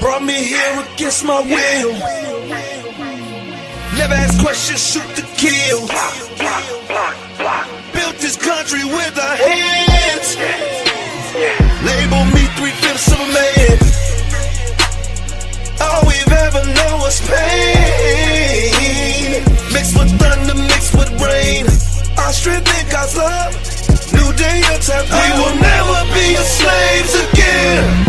Brought me here against my will. Never ask questions, shoot to kill. Built this country with our hands. Label me 3/5 of a man. All we've ever known was pain. Mixed with thunder, mixed with rain. Our strength in God's love. New day, new time. We will never be your slaves again.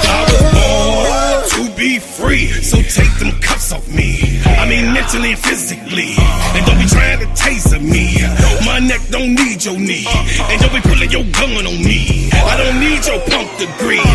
I was born to be free, so take them cuffs off me. I mean mentally and physically. And don't be trying to taser me. My neck don't need your knee. And don't be pulling your gun on me. I don't need your punk degree.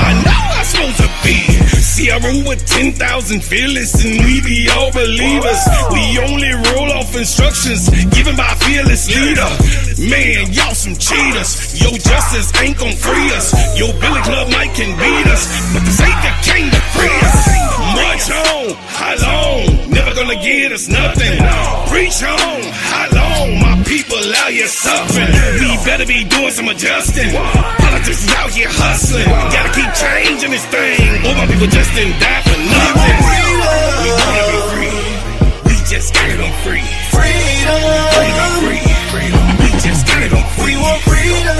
I know I'm supposed to be. See, I roll with 10,000 fearless, and we be all believers. We only roll off instructions given by a fearless leader. Man, y'all some cheaters. Your justice ain't gon' free us. Your Billy Club might can beat us, but the Savior came to free us. March on, how long? Never gonna get us nothing. Preach on, how long? My people out here suffering. We better be doing some adjusting. Politics is out here hustling. Gotta keep changing this thing. All my people just didn't die for nothing. We wanna be free. We just gotta go free. Freedom. Free. We just gotta go free. We want freedom.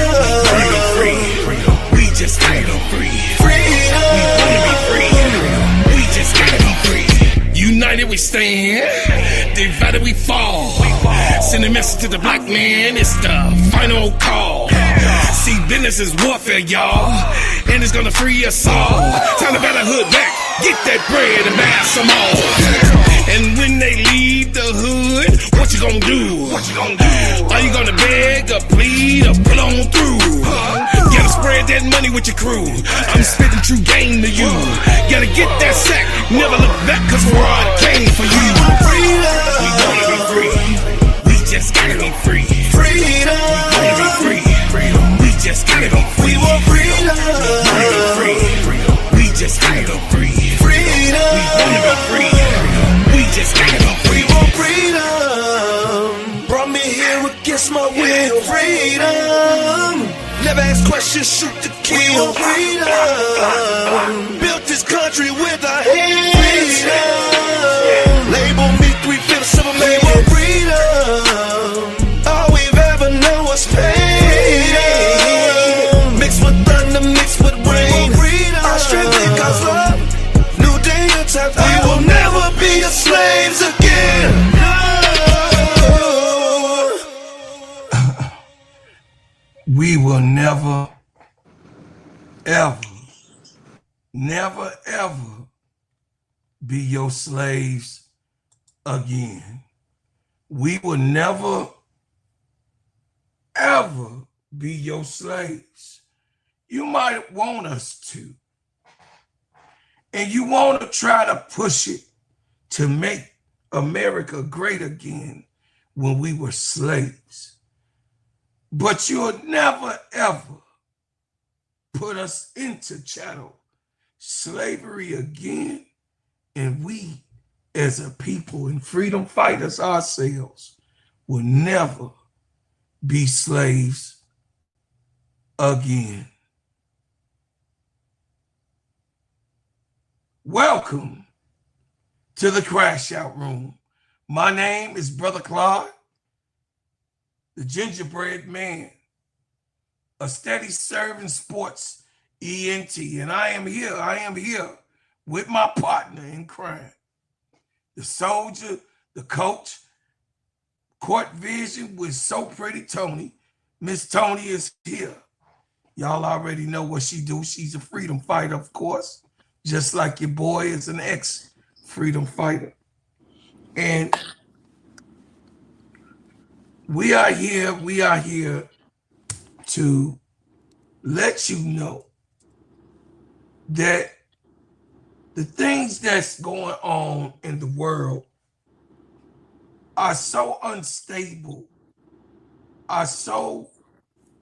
Free. We just gotta go free. Freedom. We wanna be free. We just gotta go free. United we stand, divided we fall. Send a message to the black man, it's the final call. See, business is warfare, y'all, and it's gonna free us all. Time to better hood back, get that bread and buy some more. And when they leave the hood, what you gonna do? Are you gonna beg or plead or pull on through? Gotta spread that money with your crew. I'm spitting true game to you. Gotta get that sack, never look back, cause we're all came for you. We wanna be free. We just gotta be free. Freedom. We wanna be free. We just gotta go free. We want freedom. We wanna be free. We just gotta go free. Freedom. We wanna be free. We just gotta go free. We want freedom. Brought me here against my will. Freedom. Never ask questions, shoot to kill. We want freedom. Built this country with our hands. Freedom. Label me 3/5 of a man. We want freedom. All we've ever known was pain. Mixed with thunder, mixed with rain. Our strength in God's love. New day, new time. We will never be your slaves again. We will never, ever be your slaves again. We will never, ever be your slaves. You might want us to. And you want to try to push it to make America great again when we were slaves. But you'll never, ever put us into chattel slavery again. And we, as a people and freedom fighters ourselves, will never be slaves again. Welcome to the Crash Out Room. My name is Brother Claude, the gingerbread man, a steady serving sports ENT. And I am here with my partner in crime, the soldier, the coach, court vision with So Pretty Tony. Miss Tony is here. Y'all already know what she do. She's a freedom fighter, of course, just like your boy is an ex-freedom fighter. And we are here to let you know that the things that's going on in the world are so unstable, are so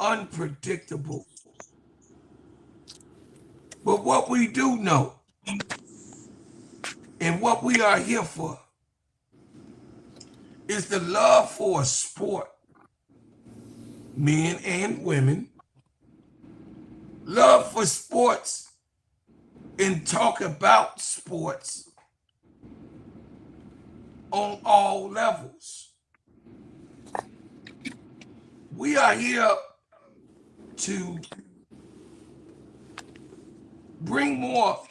unpredictable. But what we do know and what we are here for is the love for a sport, men and women, love for sports and talk about sports on all levels. We are here to bring more,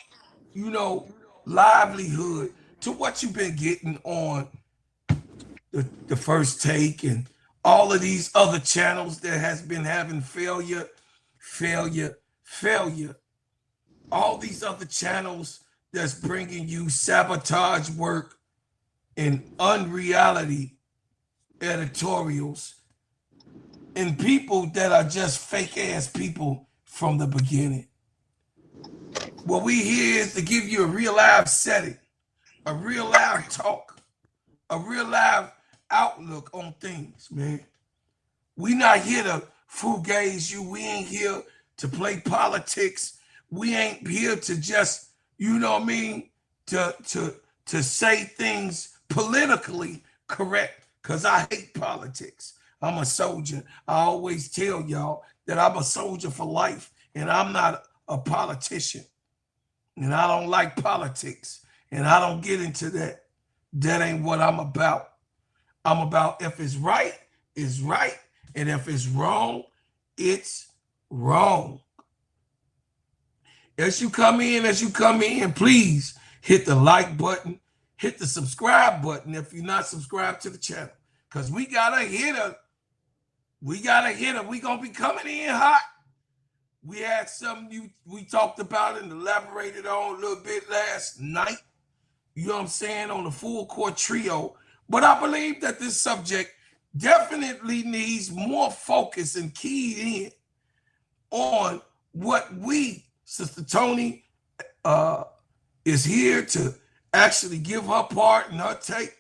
livelihood to what you've been getting on the First Take and all of these other channels that has been having failure, failure, failure. All these other channels that's bringing you sabotage work and unreality editorials and people that are just fake ass people from the beginning. What we here is to give you a real live setting, a real live talk, a real live outlook on things, man. We not here to fugaze you. We ain't here to play politics. We ain't here to just, you know what I mean, to say things politically correct, because I hate politics. I'm a soldier. I always tell y'all that I'm a soldier for life, and I'm not a politician. And I don't like politics, and I don't get into that. That ain't what I'm about. I'm about if it's right, it's right. And if it's wrong, it's wrong. As you come in, please hit the like button, hit the subscribe button if you're not subscribed to the channel. Because we got a hitter. We gonna be coming in hot. We had something we talked about and elaborated on a little bit last night. You know what I'm saying? On the full court trio. But I believe that this subject definitely needs more focus and keyed in on what we, Sister Tony, is here to actually give her part and her take.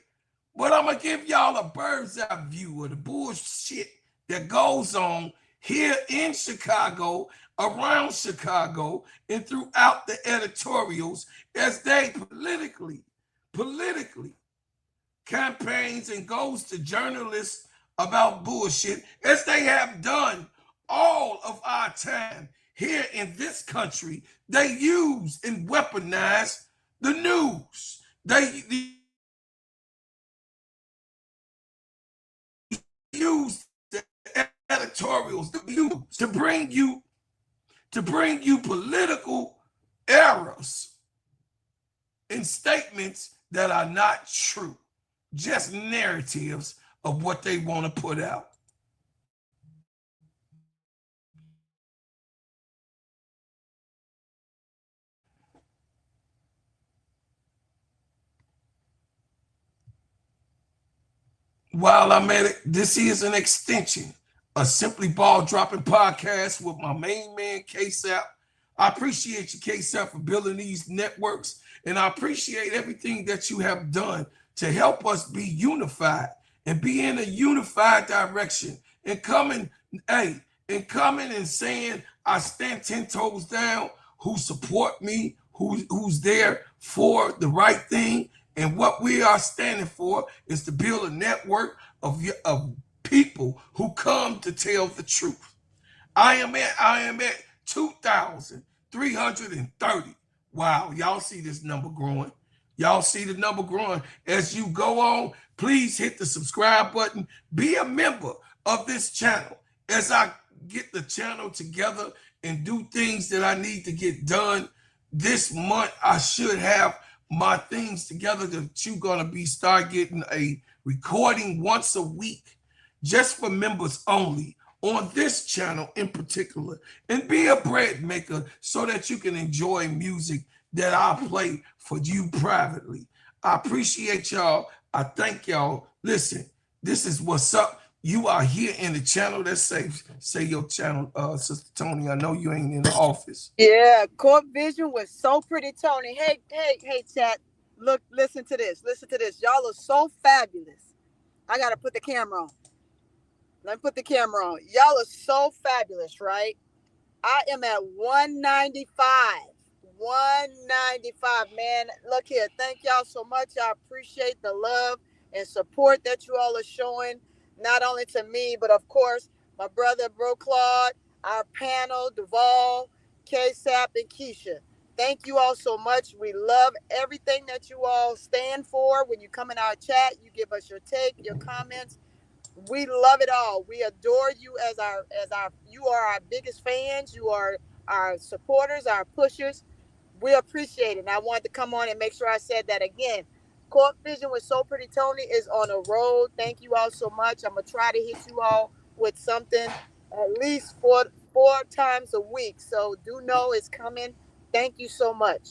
But I'm going to give y'all a bird's eye view of the bullshit that goes on here in Chicago, around Chicago, and throughout the editorials as they politically campaigns and goes to journalists about bullshit, as they have done all of our time here in this country. They use and weaponize the news. They use the editorials, the news, to bring you political errors and statements that are not true, just narratives of what they want to put out. While I'm at it, this is an extension of Simply Ball Dropping Podcast with my main man, KEYSHA. I appreciate you, KEYSHA, for building these networks, and I appreciate everything that you have done to help us be unified and be in a unified direction and coming and saying I stand 10 toes down, who support me, who's there for the right thing. And what we are standing for is to build a network of people who come to tell the truth. I am at 2,330. Wow, y'all see this number growing. Y'all see the number growing. As you go on, please hit the subscribe button. Be a member of this channel. As I get the channel together and do things that I need to get done this month, I should have my things together that you're going to start getting a recording once a week just for members only on this channel in particular, and be a bread maker so that you can enjoy music that I play for you privately. I appreciate y'all. I thank y'all. Listen, this is what's up. You are here in the channel. Let's say your channel, Sister Tony. I know you ain't in the office. Yeah, Court Vision was so pretty, Tony. Hey, chat. Look, listen to this. Y'all are so fabulous. I gotta put the camera on. Let me put the camera on. Y'all are so fabulous, right? I am at 195. 195, man. Look here. Thank y'all so much. I appreciate the love and support that you all are showing, not only to me, but of course, my brother, Bro Claude, our panel, Duval, KSAP, and KEYSHA. Thank you all so much. We love everything that you all stand for. When you come in our chat, you give us your take, your comments. We love it all. We adore you as our you are our biggest fans. You are our supporters, our pushers. We appreciate it. And I wanted to come on and make sure I said that again. Court Vision with So Pretty Tony is on a road. Thank you all so much. I'm gonna try to hit you all with something at least four times a week. So do know it's coming. Thank you so much.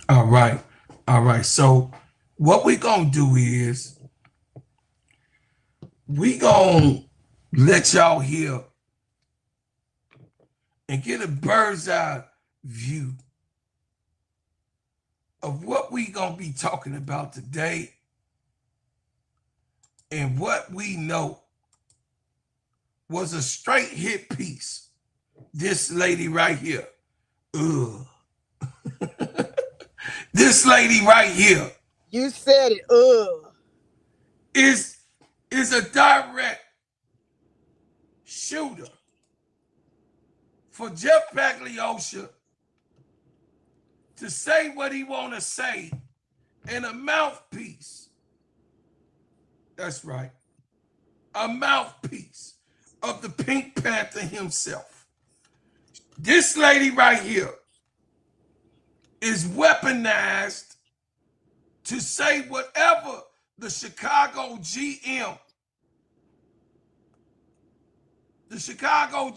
All right. All right. So what we gonna do is we gonna let y'all hear and get a bird's eye view of what we gonna be talking about today and what we know was a straight hit piece. This lady right here. Ugh. This lady right here. You said it. Ugh. Is a direct shooter for Jeff Pagliosha to say what he want to say in a mouthpiece. That's right. A mouthpiece of the Pink Panther himself. This lady right here is weaponized to say whatever the Chicago GM, the Chicago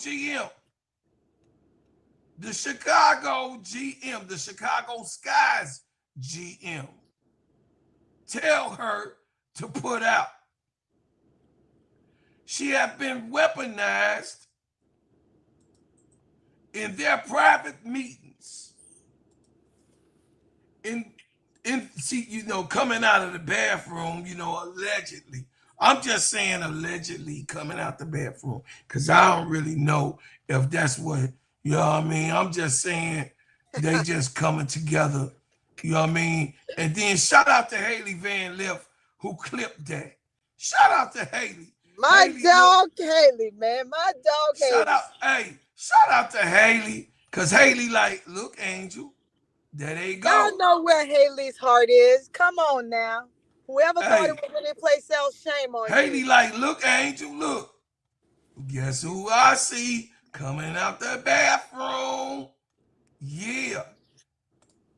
Skies GM tell her to put out. She have been weaponized in their private meetings. Coming out of the bathroom, allegedly. I'm just saying allegedly coming out the bathroom because I don't really know if that's what, you know what I mean? I'm just saying they just coming together, you know what I mean? And then shout out to Haley Van Liff who clipped that. Shout out to Haley. My dog Haley, man. My dog Haley. Shout out to Haley because Haley like, look, Angel. There they go. Y'all know where Haley's heart is. Come on now. Whoever thought it was really play sell, shame on Haley you. like, look, Angel, look. Guess who I see coming out the bathroom? Yeah.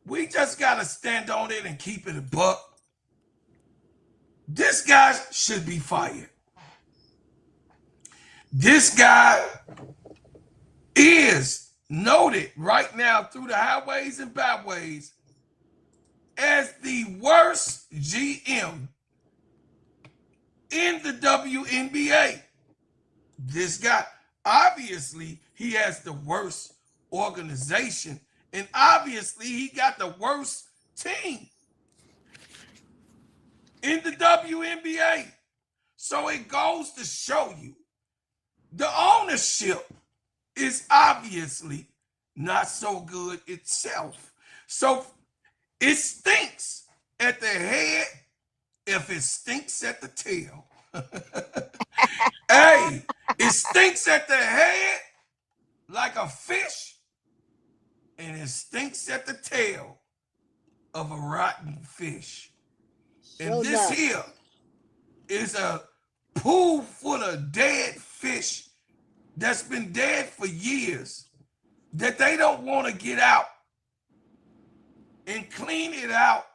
We just got to stand on it and keep it a buck. This guy should be fired. This guy is noted right now through the highways and byways as the worst GM in the WNBA. This guy, obviously, he has the worst organization, and obviously he got the worst team in the WNBA. So it goes to show you the ownership is obviously not so good itself. So it stinks at the head if it stinks at the tail. Hey, it stinks at the head like a fish, and it stinks at the tail of a rotten fish. And this here is a pool full of dead fish that's been dead for years that they don't want to get out and clean it out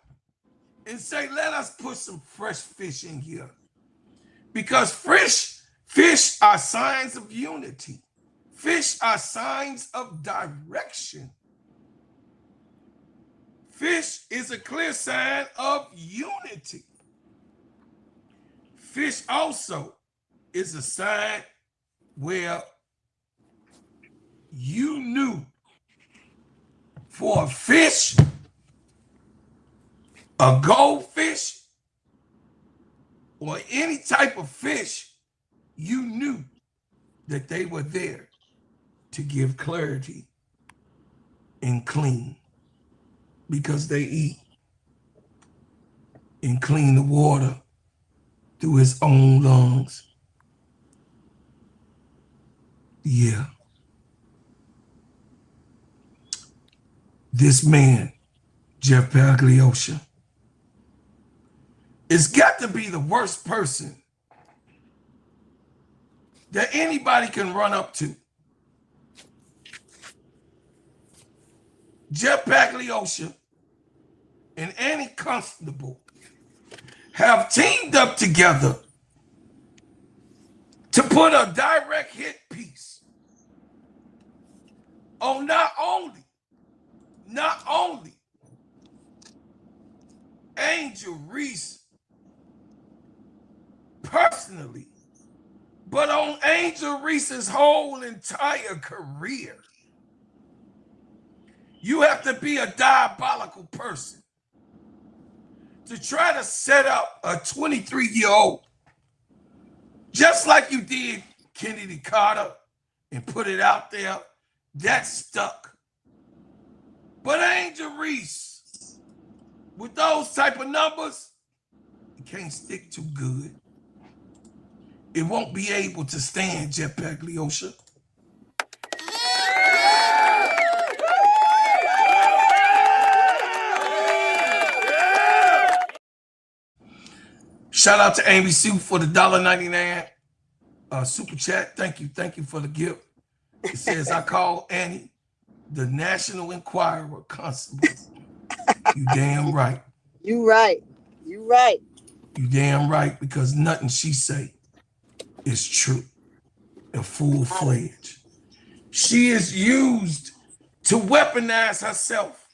and say, let us put some fresh fish in here. Because fresh fish are signs of unity. Fish are signs of direction. Fish is a clear sign of unity. Fish also is a sign where you knew for a fish, a goldfish, or any type of fish, you knew that they were there to give clarity and clean, because they eat and clean the water through his own lungs. Yeah. this man, Jeff Pagliosha, has got to be the worst person that anybody can run up to. Jeff Pagliosha and Annie Costabile have teamed up together to put a direct hit piece on not only Angel Reese personally, but on Angel Reese's whole entire career. You have to be a diabolical person to try to set up a 23-year-old, just like you did Kennedy Carter, and put it out there. That stuck. But Angel Reese, with those type of numbers, it can't stick too good. It won't be able to stand Jeff Pagliosha. Shout out to Amy Sue for the $1.99 super chat. Thank you for the gift. It says, I call Annie the National Enquirer Constable. You damn right. You right. You damn right, because nothing she say is true and full-fledged. She is used to weaponize herself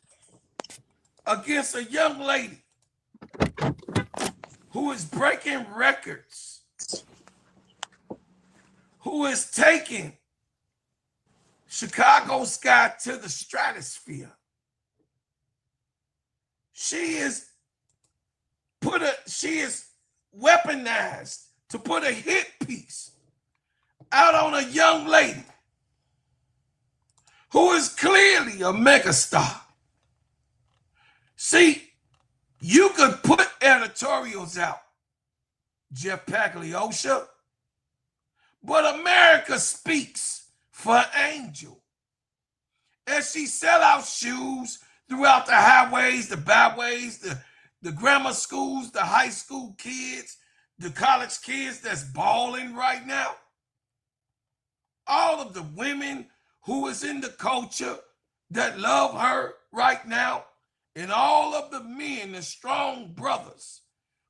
against a young lady who is breaking records, who is taking Chicago Sky to the stratosphere. She is weaponized to put a hit piece out on a young lady who is clearly a megastar. See, you could put editorials out, Jeff Pagliosha, but America speaks for Angel. As she sell out shoes throughout the highways, the byways, the grammar schools, the high school kids, the college kids that's balling right now, all of the women who is in the culture that love her right now, and all of the men, the strong brothers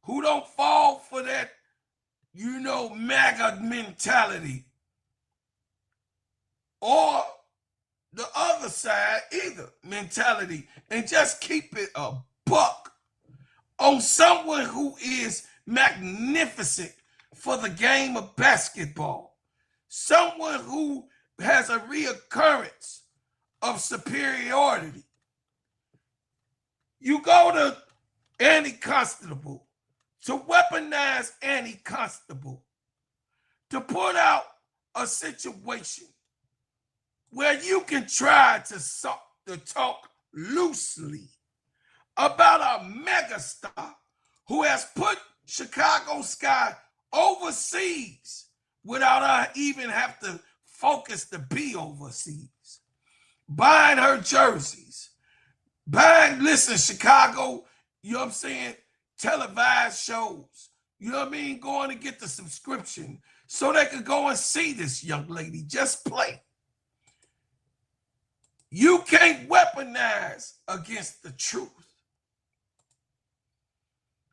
who don't fall for that, MAGA mentality, or the other side either mentality, and just keep it a buck on someone who is magnificent for the game of basketball, someone who has a reoccurrence of superiority. You go to Annie Costabile, to weaponize Annie Costabile, to put out a situation where you can try to talk loosely about a megastar who has put Chicago Sky overseas without her even have to focus to be overseas. Buying her jerseys, listen, Chicago, televised shows, going to get the subscription so they could go and see this young lady just play. You can't weaponize against the truth.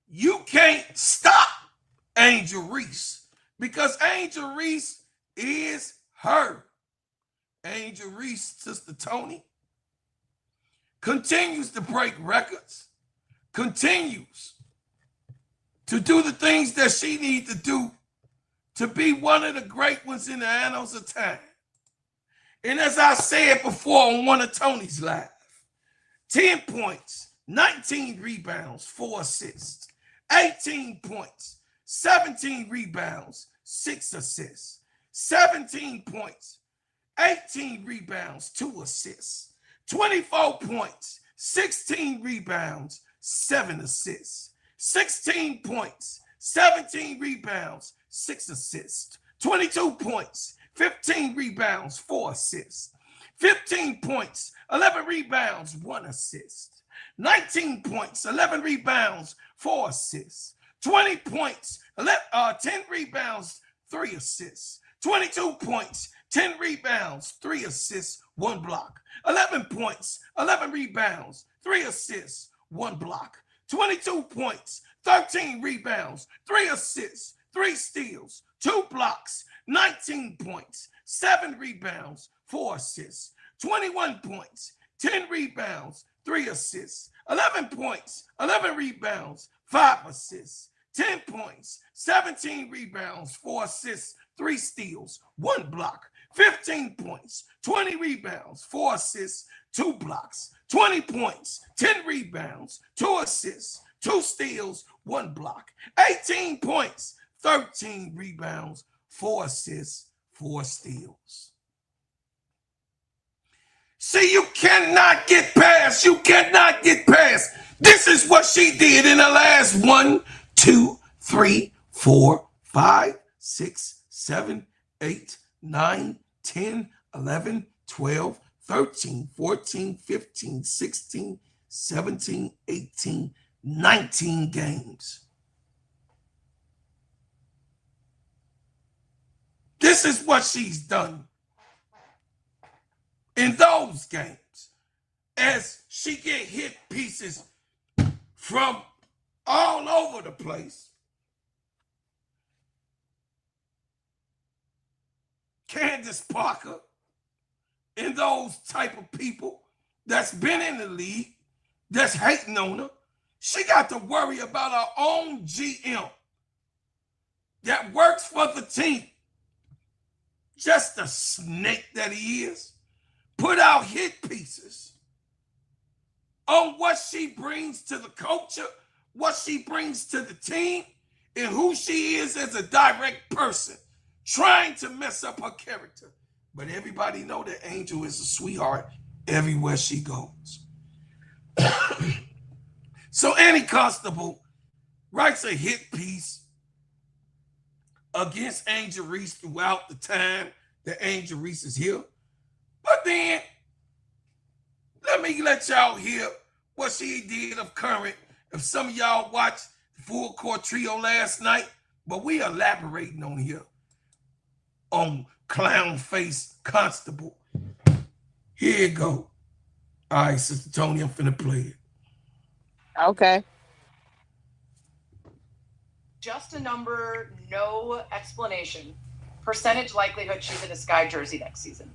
You can't stop Angel Reese, because Angel Reese is her. Angel Reese, Sister Tony, continues to break records, continues to do the things that she needs to do to be one of the great ones in the annals of time. And as I said before on one of Tony's live, 10 points, 19 rebounds, 4 assists, 18 points, 17 rebounds, 6 assists, 17 points, 18 rebounds, 2 assists, 24 points, 16 rebounds, 7 assists, 16 points, 17 rebounds, 6 assists, 22 points, 15 rebounds, 4 assists, 15 points, 11 rebounds, 1 assist. 19 points, 11 rebounds, 4 assists. 20 points, 10 rebounds, 3 assists. 22 points, 10 rebounds, 3 assists, 1 block. 11 points, 11 rebounds, 3 assists, 1 block. 22 points, 13 rebounds, 3 assists, 3 steals, 2 blocks. 19 points, 7 rebounds, 4 assists. 21 points, 10 rebounds, 3 assists. 11 points, 11 rebounds, 5 assists. 10 points, 17 rebounds, 4 assists, 3 steals, 1 block. 15 points, 20 rebounds, 4 assists, 2 blocks. 20 points, 10 rebounds, 2 assists, 2 steals, 1 block. 18 points, 13 rebounds, 4 assists, 4 steals. See, you cannot get past. You cannot get past. This is what she did in the last 1, 2, 3, 4, 5, 6, 7, 8, 9, 10, 11, 12, 13, 14, 15, 16, 17, 18, 19 games. This is what she's done in those games as she get hit pieces from all over the place. Candace Parker and those type of people that's been in the league, that's hating on her, she got to worry about her own GM that works for the team. Just a snake that he is. Put out hit pieces on what she brings to the culture, what she brings to the team, and who she is as a direct person, trying to mess up her character. But everybody know that Angel is a sweetheart everywhere she goes. So Annie Costabile writes a hit piece against Angel Reese throughout the time that Angel Reese is here. But then, let me let y'all hear what she did of current. If some of y'all watched Full Court Trio last night, but we elaborating on here on Clown Face Constable. Here you go. All right, Sister Tony, I'm finna play it. Okay. Just a number, no explanation. Percentage likelihood she's in a Sky jersey next season.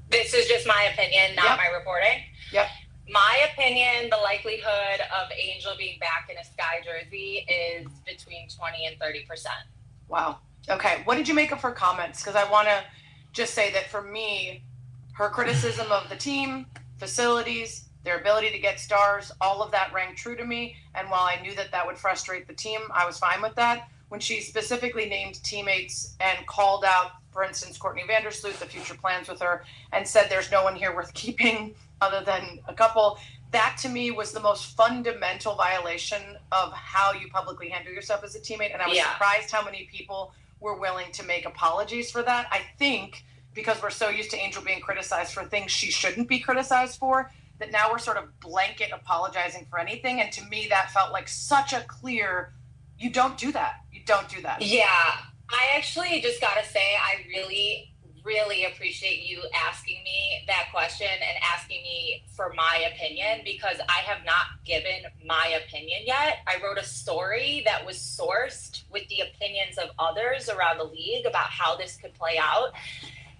This is just my opinion, not my reporting. Yep. My opinion, the likelihood of Angel being back in a Sky jersey is between 20 and 30%. Wow. Okay. What did you make of her comments? Because I want to just say that for me, her criticism of the team, facilities, their ability to get stars, all of that rang true to me. And while I knew that that would frustrate the team, I was fine with that. When she specifically named teammates and called out, for instance, Courtney Vandersloot, the future plans with her, and said there's no one here worth keeping other than a couple, that to me was the most fundamental violation of how you publicly handle yourself as a teammate. And I was surprised how many people were willing to make apologies for that. I think because we're so used to Angel being criticized for things she shouldn't be criticized for, that now we're sort of blanket apologizing for anything. And to me, that felt like such a clear, you don't do that. You don't do that. Yeah. I actually just got to say, I really, really appreciate you asking me that question and asking me for my opinion, because I have not given my opinion yet. I wrote a story that was sourced with the opinions of others around the league about how this could play out.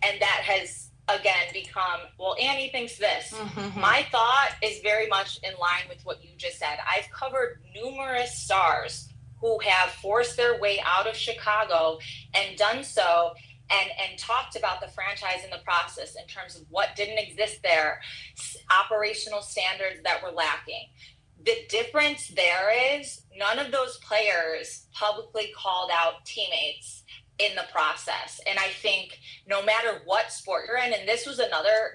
And that has, again, become, well, Annie thinks this. Mm-hmm. My thought is very much in line with what you just said. I've covered numerous stars who have forced their way out of Chicago and done so and talked about the franchise in the process in terms of what didn't exist there, operational standards that were lacking. The difference there is none of those players publicly called out teammates in the process. And I think no matter what sport you're in, and this was another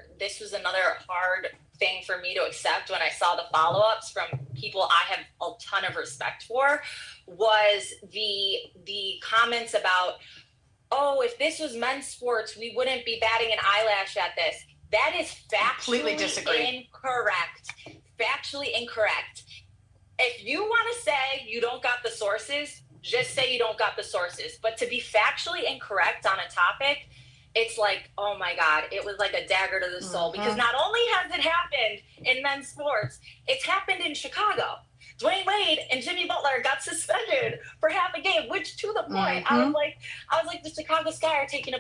hard thing for me to accept when I saw the follow-ups from people I have a ton of respect for, was the comments about, oh, if this was men's sports, we wouldn't be batting an eyelash at this. That is Completely factually disagree. incorrect. Factually incorrect. If you want to say you don't got the sources, just say you don't got the sources. But to be factually incorrect on a topic, it's like, oh my God, it was like a dagger to the soul. Because not only has it happened in men's sports, it's happened in Chicago. Dwayne Wade and Jimmy Butler got suspended for half a game, which to the point, I was like, the Chicago Sky are taking a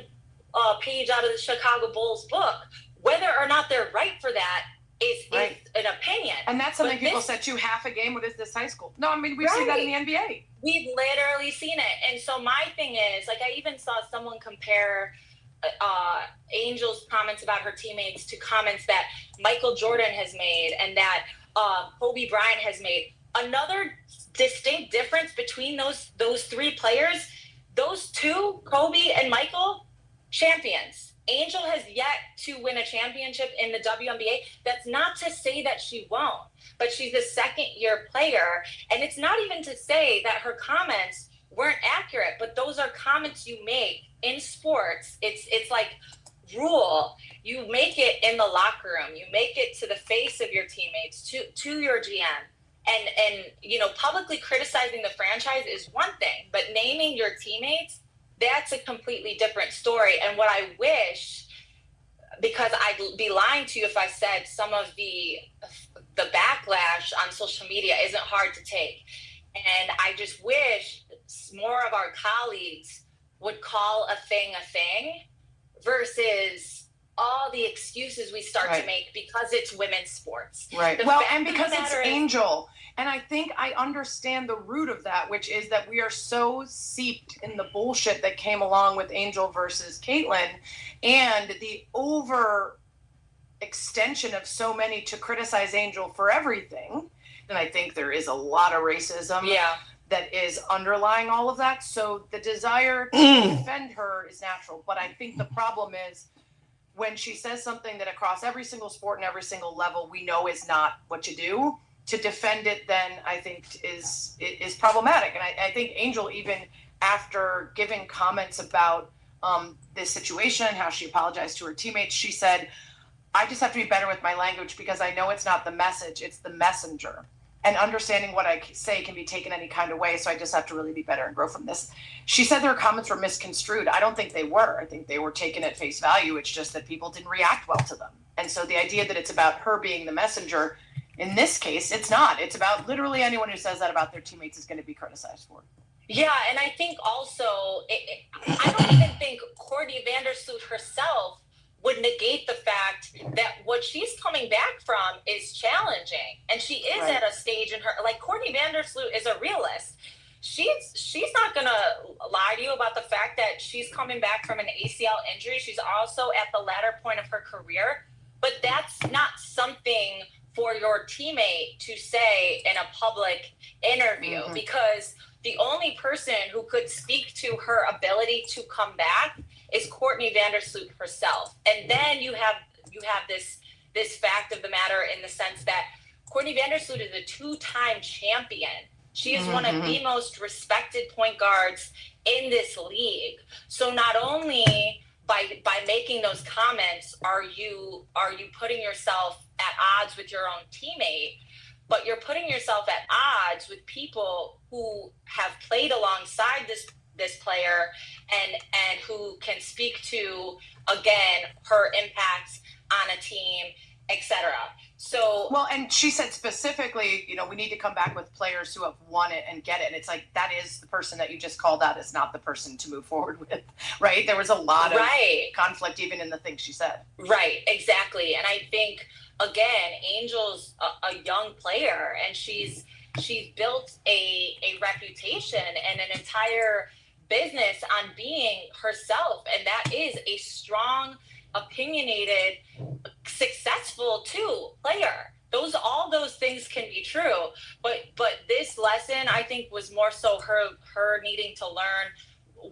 page out of the Chicago Bulls book. Whether or not they're right for that is an opinion. And that's something people said too, half a game. What is this, high school? No, I mean, we've seen that in the NBA. We've literally seen it. And so my thing is, like, I even saw someone compare Angel's comments about her teammates to comments that Michael Jordan has made and that Kobe Bryant has made. Another distinct difference between those three players, those two, Kobe and Michael, champions. Angel has yet to win a championship in the WNBA. That's not to say that she won't, but she's a second-year player. And it's not even to say that her comments weren't accurate, but those are comments you make in sports. It's like rule. You make it in the locker room. You make it to the face of your teammates, to your GM. And you know, publicly criticizing the franchise is one thing, but naming your teammates, that's a completely different story. And what I wish, because I'd be lying to you if I said some of the backlash on social media isn't hard to take. And I just wish more of our colleagues would call a thing versus all the excuses we start to make because it's women's sports. Right. Well, and because it's Angel. And I think I understand the root of that, which is that we are so seeped in the bullshit that came along with Angel versus Caitlyn and the over extension of so many to criticize Angel for everything. And I think there is a lot of racism that is underlying all of that. So the desire to defend her is natural. But I think the problem is when she says something that across every single sport and every single level we know is not what you do, to defend it then I think is problematic. And I think Angel, even after giving comments about this situation and how she apologized to her teammates, she said, I just have to be better with my language because I know it's not the message, it's the messenger. And understanding what I say can be taken any kind of way, so I just have to really be better and grow from this. She said their comments were misconstrued. I don't think they were. I think they were taken at face value. It's just that people didn't react well to them. And so the idea that it's about her being the messenger, in this case, it's not. It's about literally anyone who says that about their teammates is going to be criticized for it. Yeah, and I think also, I don't even think Courtney Vandersloot herself would negate the fact that what she's coming back from is challenging. And she is at a stage in her, like Courtney Vandersloot is a realist. She's not going to lie to you about the fact that she's coming back from an ACL injury. She's also at the latter point of her career. But that's not something for your teammate to say in a public interview, because the only person who could speak to her ability to come back is Courtney Vandersloot herself. And then you have this fact of the matter in the sense that Courtney Vandersloot is a two-time champion. She is one of the most respected point guards in this league. So not only by making those comments are you putting yourself at odds with your own teammate, but you're putting yourself at odds with people who have played alongside this player and who can speak to, again, her impacts on a team, etc. So well, and she said specifically, you know, we need to come back with players who have won it and get it. And it's like, that is the person that you just called out is not the person to move forward with, right? There was a lot of conflict even in the things she said. Right, exactly. And I think, again, Angel's a young player, and she's built a reputation and an entire business on being herself, and that is a strong, opinionated, successful player. All those things can be true, but this lesson, I think, was more so her needing to learn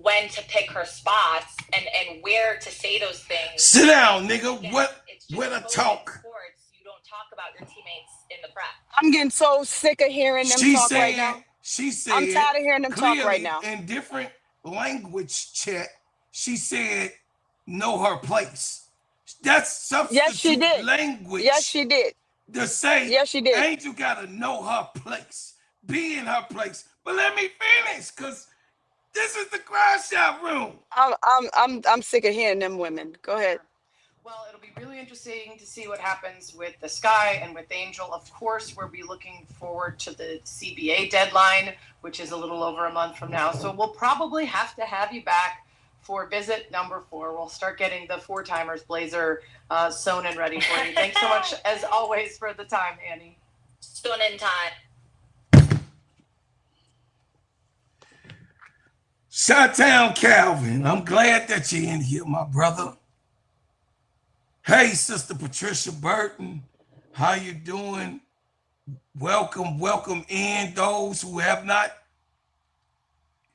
when to pick her spots and where to say those things. Sit down, nigga. Again, what a talk. Sports, you don't talk about your teammates in the prep. I'm getting so sick of hearing them talk right now. She said, I'm tired of hearing them talk right now. In different language chat, she said, know her place. That's substitute language. Yes, she did. To say, yes, she did. Angel got to know her place, be in her place. But let me finish, because this is the crash out room. I'm sick of hearing them women. Go ahead. Well, it'll be really interesting to see what happens with the Sky and with Angel. Of course, we'll be looking forward to the CBA deadline, which is a little over a month from now. So we'll probably have to have you back for visit number 4. We'll start getting the 4-timers blazer sewn and ready for you. Thanks so much, as always, for the time, Annie. Sewn in time. Chi-Town Calvin, I'm glad that you're in here, my brother. Hey, Sister Patricia Burton, how you doing? Welcome in. Those who have not,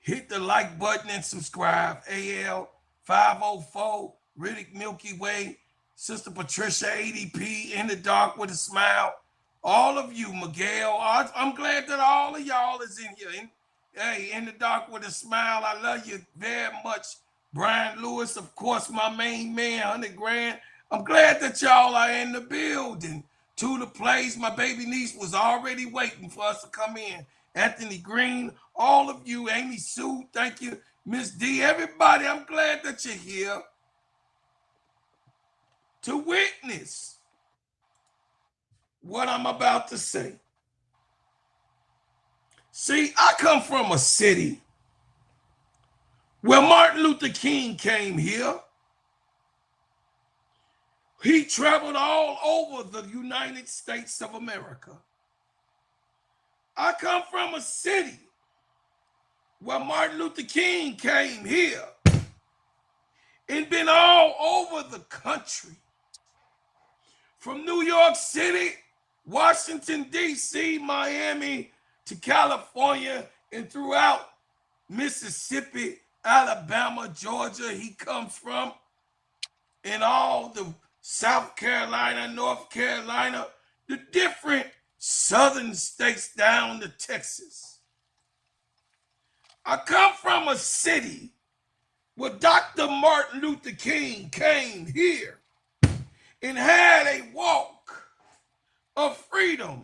hit the like button and subscribe. AL 504, Riddick Milky Way, Sister Patricia ADP, In the Dark with a Smile. All of you, Miguel, I'm glad that all of y'all is in here. Hey, In the Dark with a Smile, I love you very much. Brian Lewis, of course, my main man, 100 grand. I'm glad that y'all are in the building. To the place, my baby niece was already waiting for us to come in. Anthony Green, all of you, Amy Sue, thank you. Miss D, everybody, I'm glad that you're here to witness what I'm about to say. See, I come from a city where Martin Luther King came here. He traveled all over the United States of America. I come from a city where Martin Luther King came here and been all over the country. From New York City, Washington, D.C., Miami, to California, and throughout Mississippi, Alabama, Georgia, he comes from, and all the South Carolina, North Carolina, the different southern states down to Texas. I come from a city where Dr. Martin Luther King came here and had a walk of freedom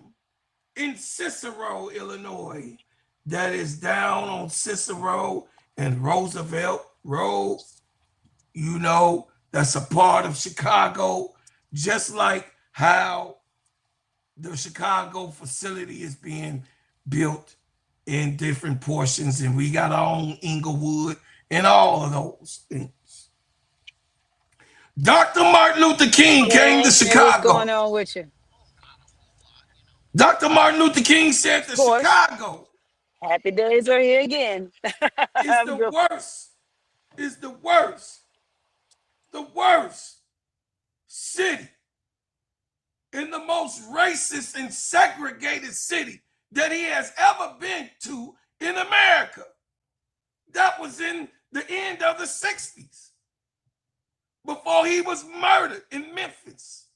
in Cicero, Illinois, that is down on Cicero and Roosevelt Road. You know, that's a part of Chicago, just like how the Chicago facility is being built in different portions, and we got our own Inglewood and all of those things. Dr. Martin Luther King came to Chicago. What's going on with you? Dr. Martin Luther King said to Chicago, happy days are here again. It's the worst city in the most racist and segregated city that he has ever been to in America. That was in the end of the 60s, before he was murdered in Memphis.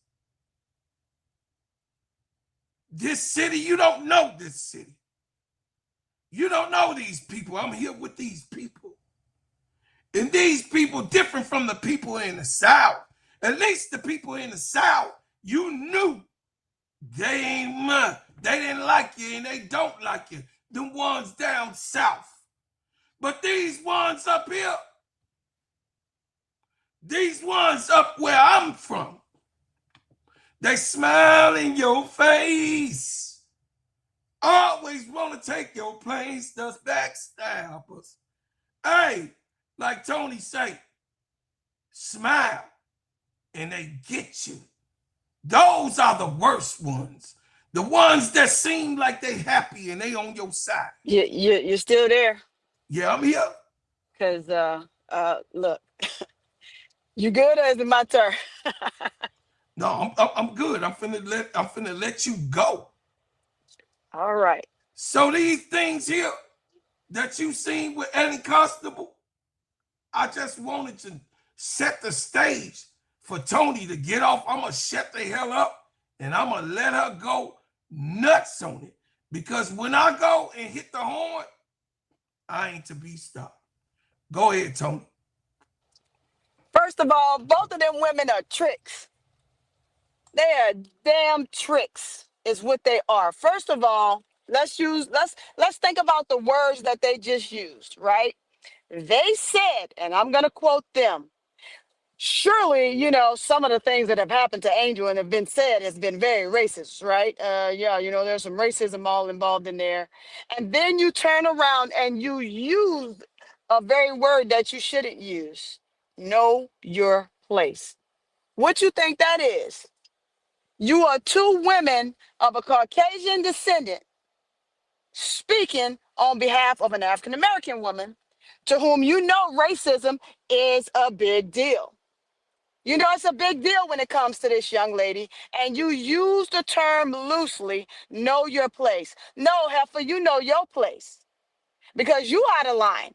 This city, you don't know this city. You don't know these people. I'm here with these people. And these people different from the people in the South. At least the people in the South, you knew they didn't like you and they don't like you. The ones down south. But these ones up here, these ones up where I'm from, they smile in your face. Always want to take your place, those backstabbers. Hey, like Tony say, smile and they get you. Those are the worst ones. The ones that seem like they happy and they on your side. You're still there? Yeah, I'm here. Because look, you good or is it my turn? No, I'm good. I'm finna let you go. All right. So these things here that you seen with Annie Costabile, I just wanted to set the stage for Tony to get off. I'm gonna shut the hell up and I'm gonna let her go nuts on it. Because when I go and hit the horn, I ain't to be stopped. Go ahead, Tony. First of all, both of them women are tricks. They are damn tricks, is what they are. First of all, let's think about the words that they just used, right? They said, and I'm gonna quote them. Surely, some of the things that have happened to Angel and have been said has been very racist, right? Yeah, there's some racism all involved in there. And then you turn around and you use a very word that you shouldn't use. Know your place. What you think that is? You are two women of a Caucasian descendant speaking on behalf of an African American woman to whom racism is a big deal. It's a big deal when it comes to this young lady, and you use the term loosely, know your place. No, heifer, you know your place because you out of line.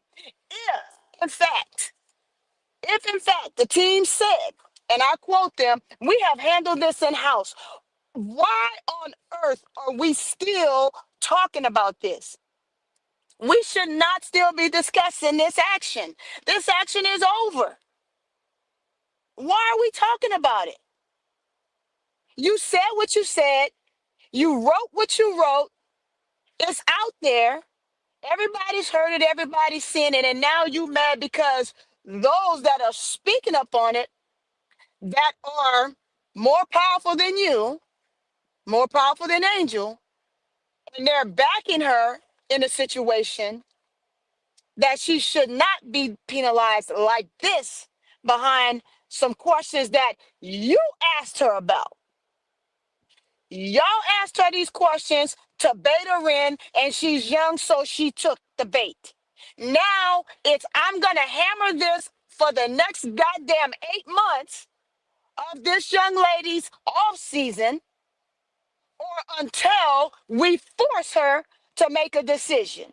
If, in fact, the team said, and I quote them, we have handled this in-house. Why on earth are we still talking about this? We should not still be discussing this action. This action is over. Why are we talking about it? You said what you said. You wrote what you wrote. It's out there. Everybody's heard it. Everybody's seen it. And now you mad because those that are speaking up on it that are more powerful than you, more powerful than Angel, and they're backing her in a situation that she should not be penalized like this behind some questions that you asked her about. Y'all asked her these questions to bait her in, and she's young, so she took the bait. Now it's I'm gonna hammer this for the next goddamn 8 months of this young lady's off season, or until we force her to make a decision.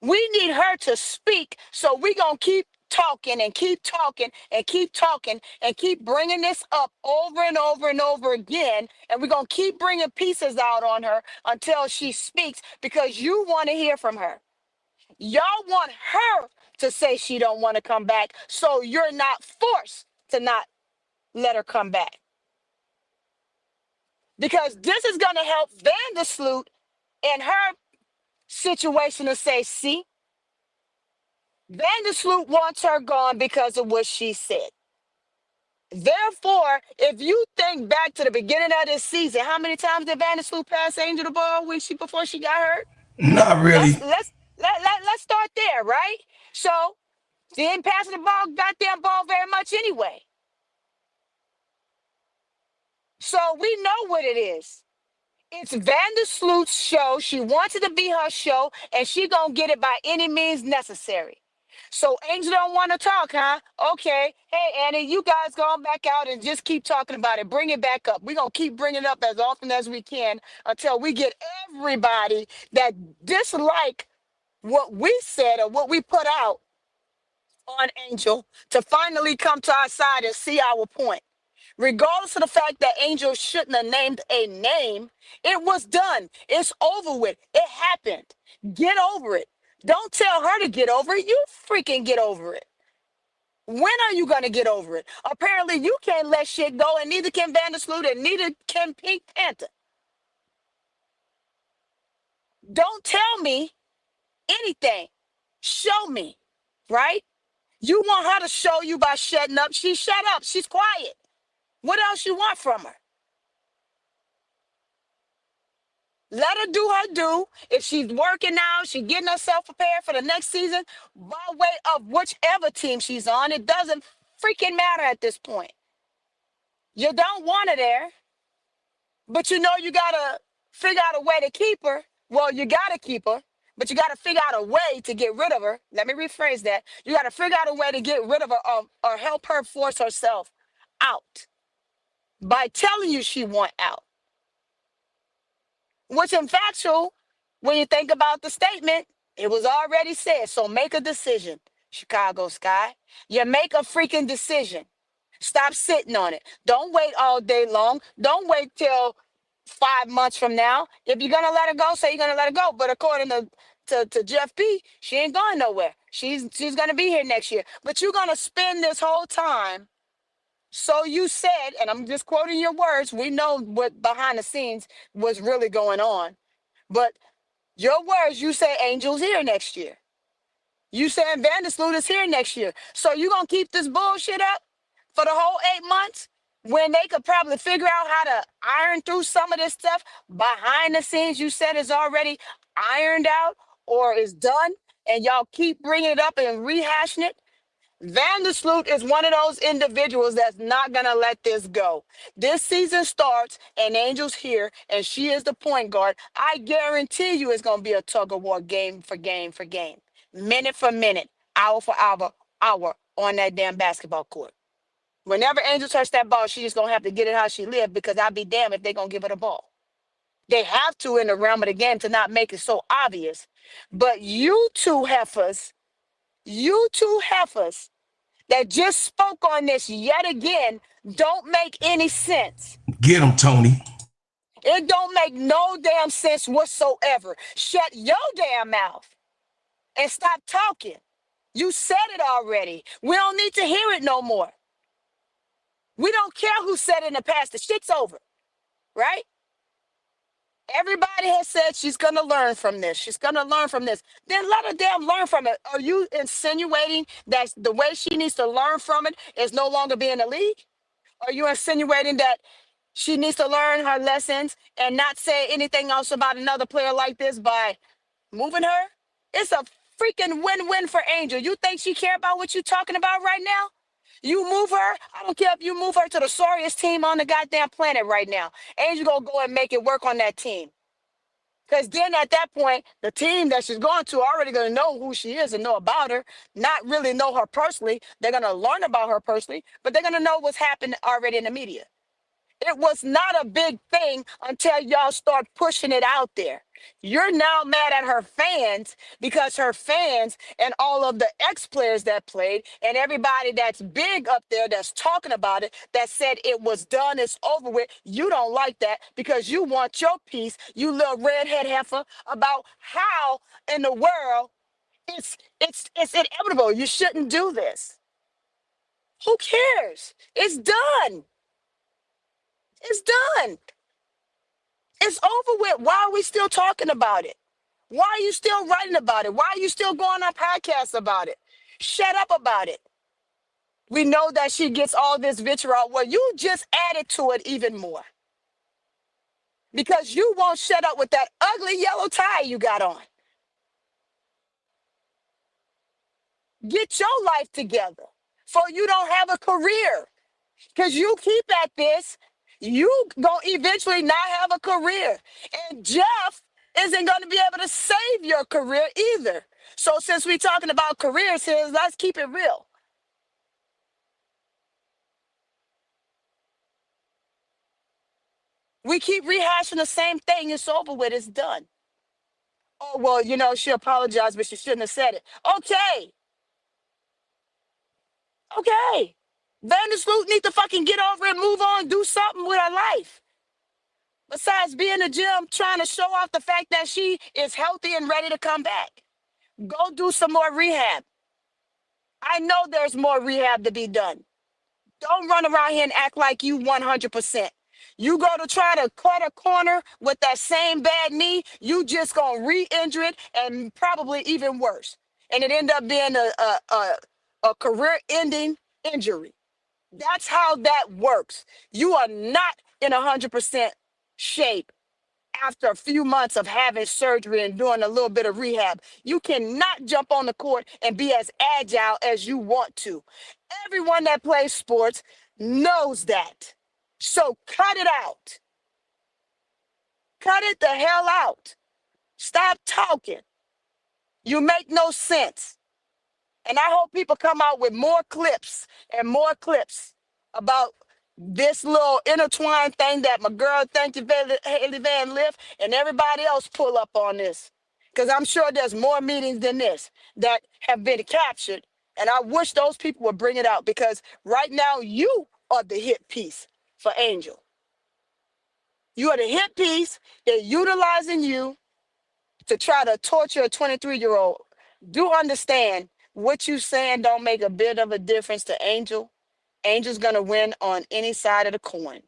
We need her to speak, so we're going to keep talking and keep talking and keep talking and keep bringing this up over and over and over again. And we're going to keep bringing pieces out on her until she speaks because you want to hear from her. Y'all want her to say she don't want to come back, so you're not forced to not let her come back. Because this is going to help Vandersloot in her situation to say, see, Vandersloot wants her gone because of what she said. Therefore, if you think back to the beginning of this season, how many times did Vandersloot pass Angel the ball before she got hurt? Not really. Let's start there, right? So she didn't pass the goddamn ball very much anyway. So we know what it is. It's Vandersloot's show. She wants it to be her show, and she gonna get it by any means necessary. So Angel don't want to talk, huh? Okay. Hey, Annie, you guys go on back out and just keep talking about it. Bring it back up. We're going to keep bringing it up as often as we can until we get everybody that dislike what we said or what we put out on Angel to finally come to our side and see our point. Regardless of the fact that Angel shouldn't have named a name, it was done. It's over with. It happened. Get over it. Don't tell her to get over it. You freaking get over it. When are you going to get over it? Apparently, you can't let shit go, and neither can Vandersloot, and neither can Pink Panther. Don't tell me anything. Show me, right? You want her to show you by shutting up. She shut up. She's quiet. What else you want from her? Let her do her due. If she's working now, she's getting herself prepared for the next season by way of whichever team she's on. It doesn't freaking matter at this point. You don't want her there, but you got to figure out a way to keep her. Well, you got to keep her, but you got to figure out a way to get rid of her. Let me rephrase that. You got to figure out a way to get rid of her or help her force herself out by telling you she want out. Which in factual, when you think about the statement, it was already said. So make a decision, Chicago Sky. You make a freaking decision. Stop sitting on it. Don't wait all day long. Don't wait till 5 months from now. If you're going to let her go, say you're going to let her go. But according to to Jeff B, she ain't going nowhere. She's gonna be here next year. But you're gonna spend this whole time. So you said, and I'm just quoting your words. We know what behind the scenes was really going on. But your words, you say Angel's here next year. You saying Vandersloot is here next year. So you gonna keep this bullshit up for the whole 8 months when they could probably figure out how to iron through some of this stuff behind the scenes you said is already ironed out or is done, and y'all keep bringing it up and rehashing it? Vandersloot is one of those individuals that's not going to let this go. This season starts and Angel's here and she is the point guard. I guarantee you it's going to be a tug of war, game for game for game, minute for minute, hour for hour on that damn basketball court. Whenever Angel touch that ball, she just going to have to get it how she live, because I'll be damned if they're going to give her the ball. They have to in the realm of the game to not make it so obvious. But you two heifers that just spoke on this yet again don't make any sense. Get him, Tony. It don't make no damn sense whatsoever. Shut your damn mouth and stop talking. You said it already. We don't need to hear it no more. We don't care who said it in the past. The shit's over, right? Everybody has said she's going to learn from this. She's going to learn from this. Then let her damn learn from it. Are you insinuating that the way she needs to learn from it is no longer being in the league? Are you insinuating that she needs to learn her lessons and not say anything else about another player like this by moving her? It's a freaking win-win for Angel. You think she care about what you're talking about right now? You move her, I don't care if you move her to the sorriest team on the goddamn planet right now. Angel gonna go and make it work on that team. Because then at that point, the team that she's going to already gonna know who she is and know about her, not really know her personally. They're gonna learn about her personally, but they're gonna know what's happened already in the media. It was not a big thing until y'all start pushing it out there. You're now mad at her fans because her fans and all of the ex-players that played and everybody that's big up there that's talking about it, that said it was done, it's over with. You don't like that because you want your piece, you little redhead heifer, about how in the world it's inevitable. You shouldn't do this. Who cares? It's done. It's done. It's over with. Why are we still talking about it? Why are you still writing about it? Why are you still going on podcasts about it? Shut up about it. We know that she gets all this vitriol. Well, you just added to it even more. Because you won't shut up with that ugly yellow tie you got on. Get your life together, for you don't have a career. Because you keep at this, you gonna eventually not have a career. And Jeff isn't gonna be able to save your career either. So since we're talking about careers here, let's keep it real. We keep rehashing the same thing. It's over with. It's done. Oh, well, you know, she apologized, but she shouldn't have said it. Okay. Okay. Vandersloot need to fucking get over it, move on, do something with her life. Besides being in the gym, trying to show off the fact that she is healthy and ready to come back. Go do some more rehab. I know there's more rehab to be done. Don't run around here and act like you 100%. You go to try to cut a corner with that same bad knee, you just gonna re-injure it and probably even worse. And it end up being a career-ending injury. That's how that works. You are not in 100% shape after a few months of having surgery and doing a little bit of rehab. You cannot jump on the court and be as agile as you want to. Everyone that plays sports knows that. So cut it out. Cut it the hell out. Stop talking. You make no sense. And I hope people come out with more clips about this little intertwined thing that my girl, thank you, Haley Van Lift, and everybody else pull up on this. Because I'm sure there's more meetings than this that have been captured. And I wish those people would bring it out, because right now you are the hit piece for Angel. You are the hit piece. They're utilizing you to try to torture a 23-year-old. Do understand what you saying don't make a bit of a difference to Angel. Angel's gonna win on any side of the coin.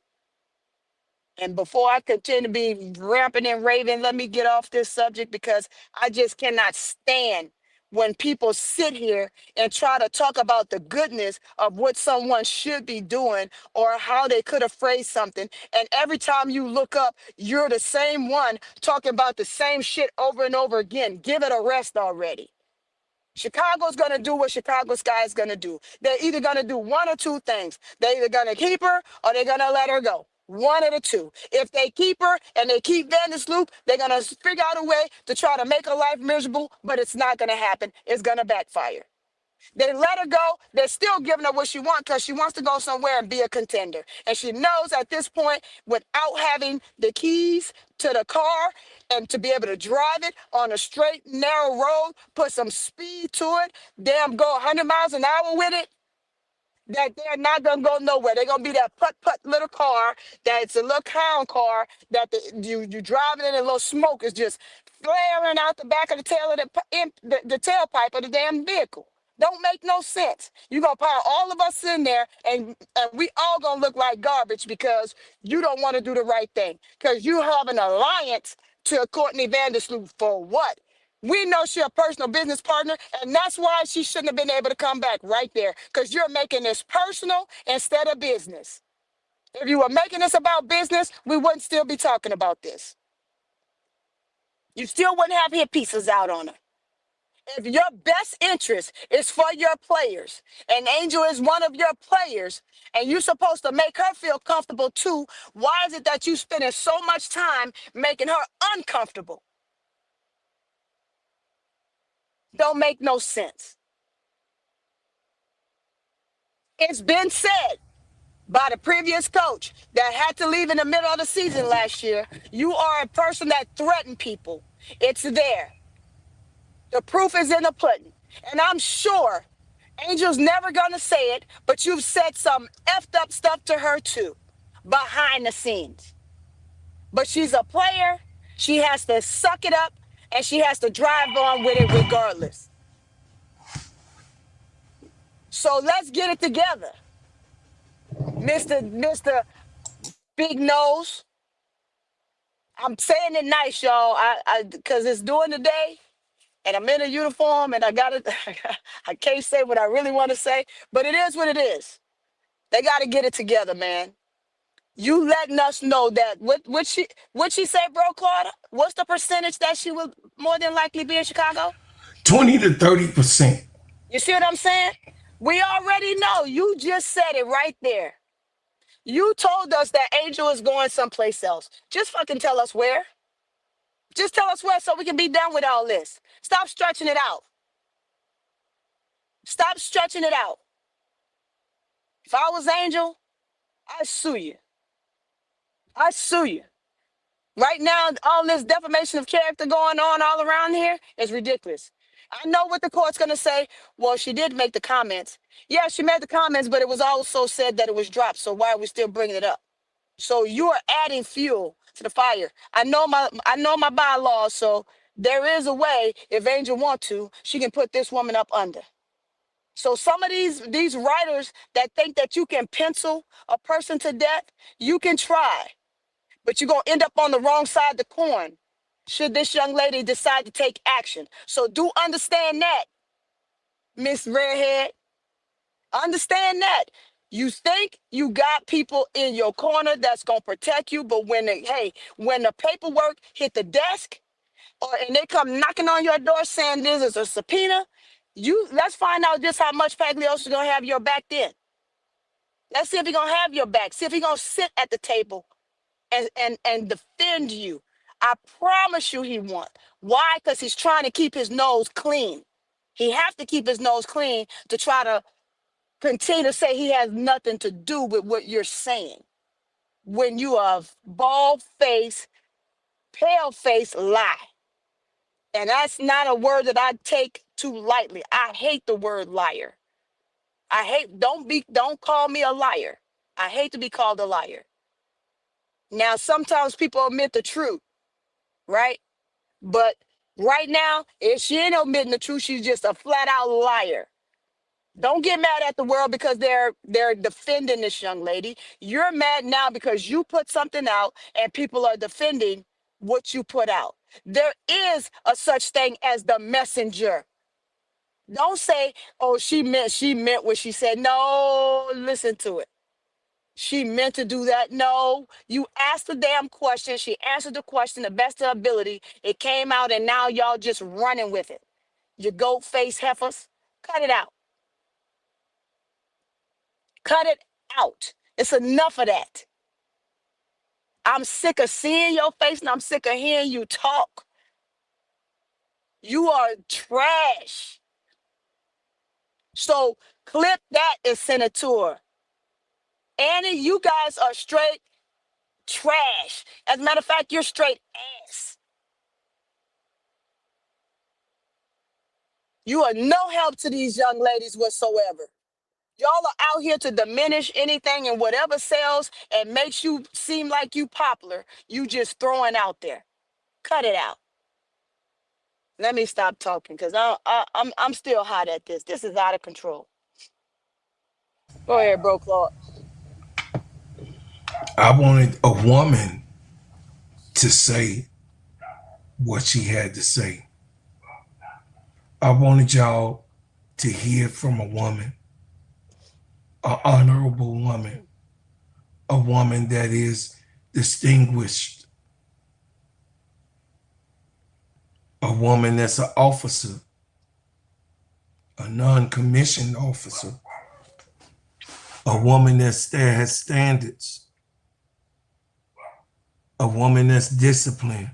And before I continue to be rampant and raving, let me get off this subject because I just cannot stand when people sit here and try to talk about the goodness of what someone should be doing or how they could have phrased something. And every time you look up, you're the same one talking about the same shit over and over again. Give it a rest already. Chicago's going to do what Chicago Sky is going to do. They're either going to do one or two things. They're either going to keep her or they're going to let her go. One of the two. If they keep her and they keep Vandersloot, they're going to figure out a way to try to make her life miserable, but it's not going to happen. It's going to backfire. They let her go. They're still giving her what she wants because she wants to go somewhere and be a contender. And she knows at this point, without having the keys to the car and to be able to drive it on a straight, narrow road, put some speed to it, damn, go 100 miles an hour with it, that they're not gonna go nowhere. They're gonna be that putt little car that's a little clown car that you driving in, and a little smoke is just flaring out the back of the tail of the tailpipe of the damn vehicle. Don't make no sense. You're gonna pile all of us in there and we all gonna look like garbage because you don't want to do the right thing. Because you have an alliance to Courtney Vandersloot for what? We know she's a personal business partner, and that's why she shouldn't have been able to come back right there, because you're making this personal instead of business. If you were making this about business, we wouldn't still be talking about this. You still wouldn't have hit pieces out on her. If your best interest is for your players, and Angel is one of your players, and you're supposed to make her feel comfortable too, why is it that you spending so much time making her uncomfortable? Don't make no sense. It's been said by the previous coach that had to leave in the middle of the season last year. You are a person that threatened people. It's there. The proof is in the pudding. And I'm sure Angel's never going to say it, but you've said some effed up stuff to her too, behind the scenes. But she's a player. She has to suck it up, and she has to drive on with it regardless. So let's get it together. Mr. Big Nose. I'm saying it nice, y'all. Cause it's during the day and I'm in a uniform and I I can't say what I really want to say, but it is what it is. They gotta get it together, man. You letting us know that what she say, bro, Claude? What's the percentage that she will more than likely be in Chicago? 20 to 30%. You see what I'm saying? We already know. You just said it right there. You told us that Angel is going someplace else. Just fucking tell us where. Just tell us where so we can be done with all this. Stop stretching it out. Stop stretching it out. If I was Angel, I'd sue you. I'd sue you. Right now, all this defamation of character going on all around here is ridiculous. I know what the court's going to say. Well, she did make the comments. Yeah, she made the comments, but it was also said that it was dropped. So why are we still bringing it up? So you are adding fuel to the fire. I know my bylaws, so there is a way, if Angel want to, she can put this woman up under. So some of these writers that think that you can pencil a person to death, you can try, but you're going to end up on the wrong side of the coin should this young lady decide to take action. So do understand that, Miss Redhead. Understand that. You think you got people in your corner that's going to protect you, but when the paperwork hit the desk and they come knocking on your door saying this is a subpoena, let's find out just how much Paglios is going to have your back then. Let's see if he's going to have your back. See if he's going to sit at the table and defend you. I promise you he won't. Why? Because he's trying to keep his nose clean. He has to keep his nose clean to try to continue to say he has nothing to do with what you're saying. When you are bald-faced, pale-faced lie. And that's not a word that I take too lightly. I hate the word liar. Don't call me a liar. I hate to be called a liar. Now, sometimes people omit the truth, right? But Right now, if she ain't admitting the truth, she's just a flat out liar. Don't get mad at the world because they're defending this young lady. You're mad now because you put something out and people are defending what you put out. There is a such thing as the messenger. Don't say, "Oh, she meant what she said." No, listen to it. She meant to do that. No, you asked the damn question. She answered the question the best of her ability. It came out, and now y'all just running with it. You goat face heifers, cut it out. Cut it out. It's enough of that. I'm sick of seeing your face and I'm sick of hearing you talk. You are trash. So clip that and send it to her. Annie, you guys are straight trash. As a matter of fact, you're straight ass. You are no help to these young ladies whatsoever. Y'all are out here to diminish anything and whatever sells and makes you seem like you popular. You just throwing out there. Cut it out. Let me stop talking because I'm still hot at this. This is out of control. Go ahead, bro, Claude. I wanted a woman to say what she had to say. I wanted y'all to hear from a woman, an honorable woman, a woman that is distinguished, a woman that's an officer, a non-commissioned officer, a woman that has standards, a woman that's disciplined.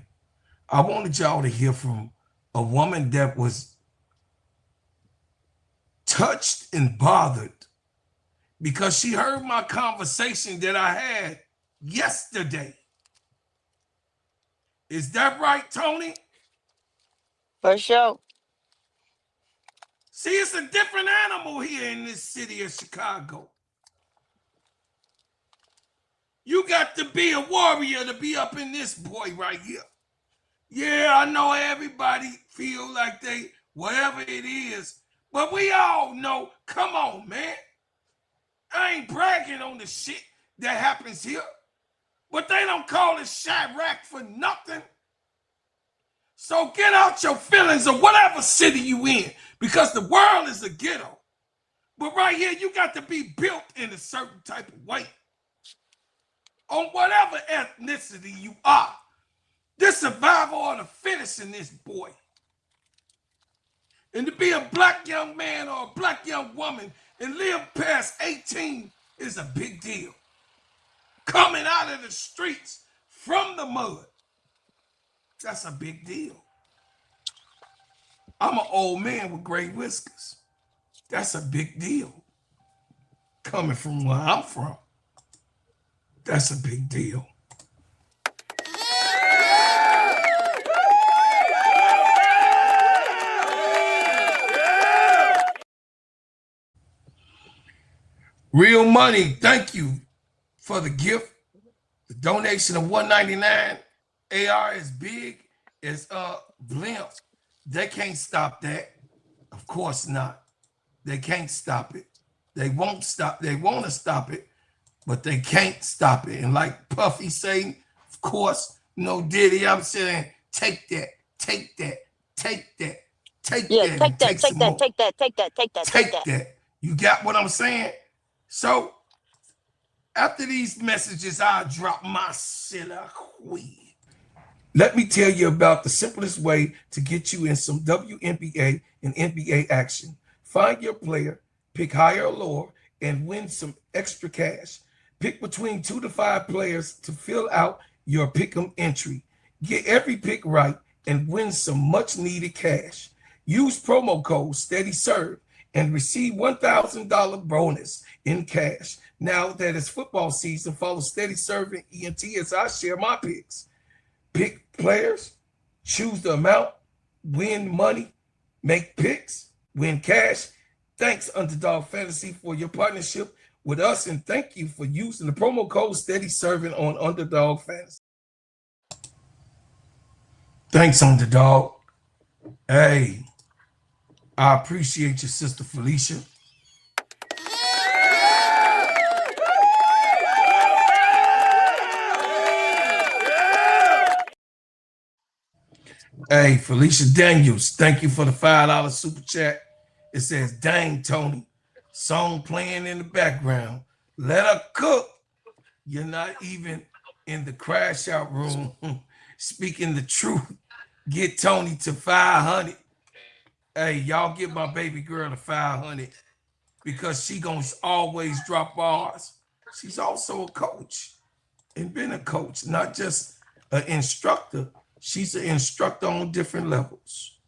I wanted y'all to hear from a woman that was touched and bothered because she heard my conversation that I had yesterday. Is that right, Tony? For sure. See, it's a different animal here in this city of Chicago. You got to be a warrior to be up in this boy right here. Yeah, I know everybody feel like they, whatever it is, but we all know, come on, man. I ain't bragging on the shit that happens here, but they don't call it Chirac for nothing. So get out your feelings of whatever city you in, because the world is a ghetto. But right here, you got to be built in a certain type of way. On whatever ethnicity you are. This survival of the fittest in this boy. And to be a black young man or a black young woman and live past 18 is a big deal. Coming out of the streets from the mud, that's a big deal. I'm an old man with gray whiskers. That's a big deal. Coming from where I'm from, that's a big deal. Real Money, thank you for the gift. The donation of $199. AR is big as blimp. They can't stop that. Of course not. They can't stop it. They won't stop. They want to stop it, but they can't stop it. And like Puffy saying, of course, no Diddy, I'm saying, take that, take that, take that, take Yeah, that. take that, take that, take that, take that, take that, Take that. You got what I'm saying? So after these messages, I'll drop my soliloquy. Let me tell you about the simplest way to get you in some WNBA and NBA action. Find your player, pick higher or lower, and win some extra cash. Pick between 2 to 5 players to fill out your pick'em entry. Get every pick right and win some much needed cash. Use promo code SteadyServe and receive $1,000 bonus in cash. Now that it's football season, follow Steady Serving ENT as I share my picks. Pick players, choose the amount, win money, make picks, win cash. Thanks, Underdog Fantasy, for your partnership with us, and thank you for using the promo code Steady Serving on Underdog Fantasy. Thanks, Underdog. Hey, I appreciate your sister Felicia. Hey, Felicia Daniels, thank you for the $5 super chat. It says, dang, Tony, song playing in the background. Let her cook. You're not even in the crash out room speaking the truth. Get Tony to 500. Hey, y'all give my baby girl to 500 because she gonna always drop bars. She's also a coach and been a coach, not just an instructor. She's an instructor on different levels.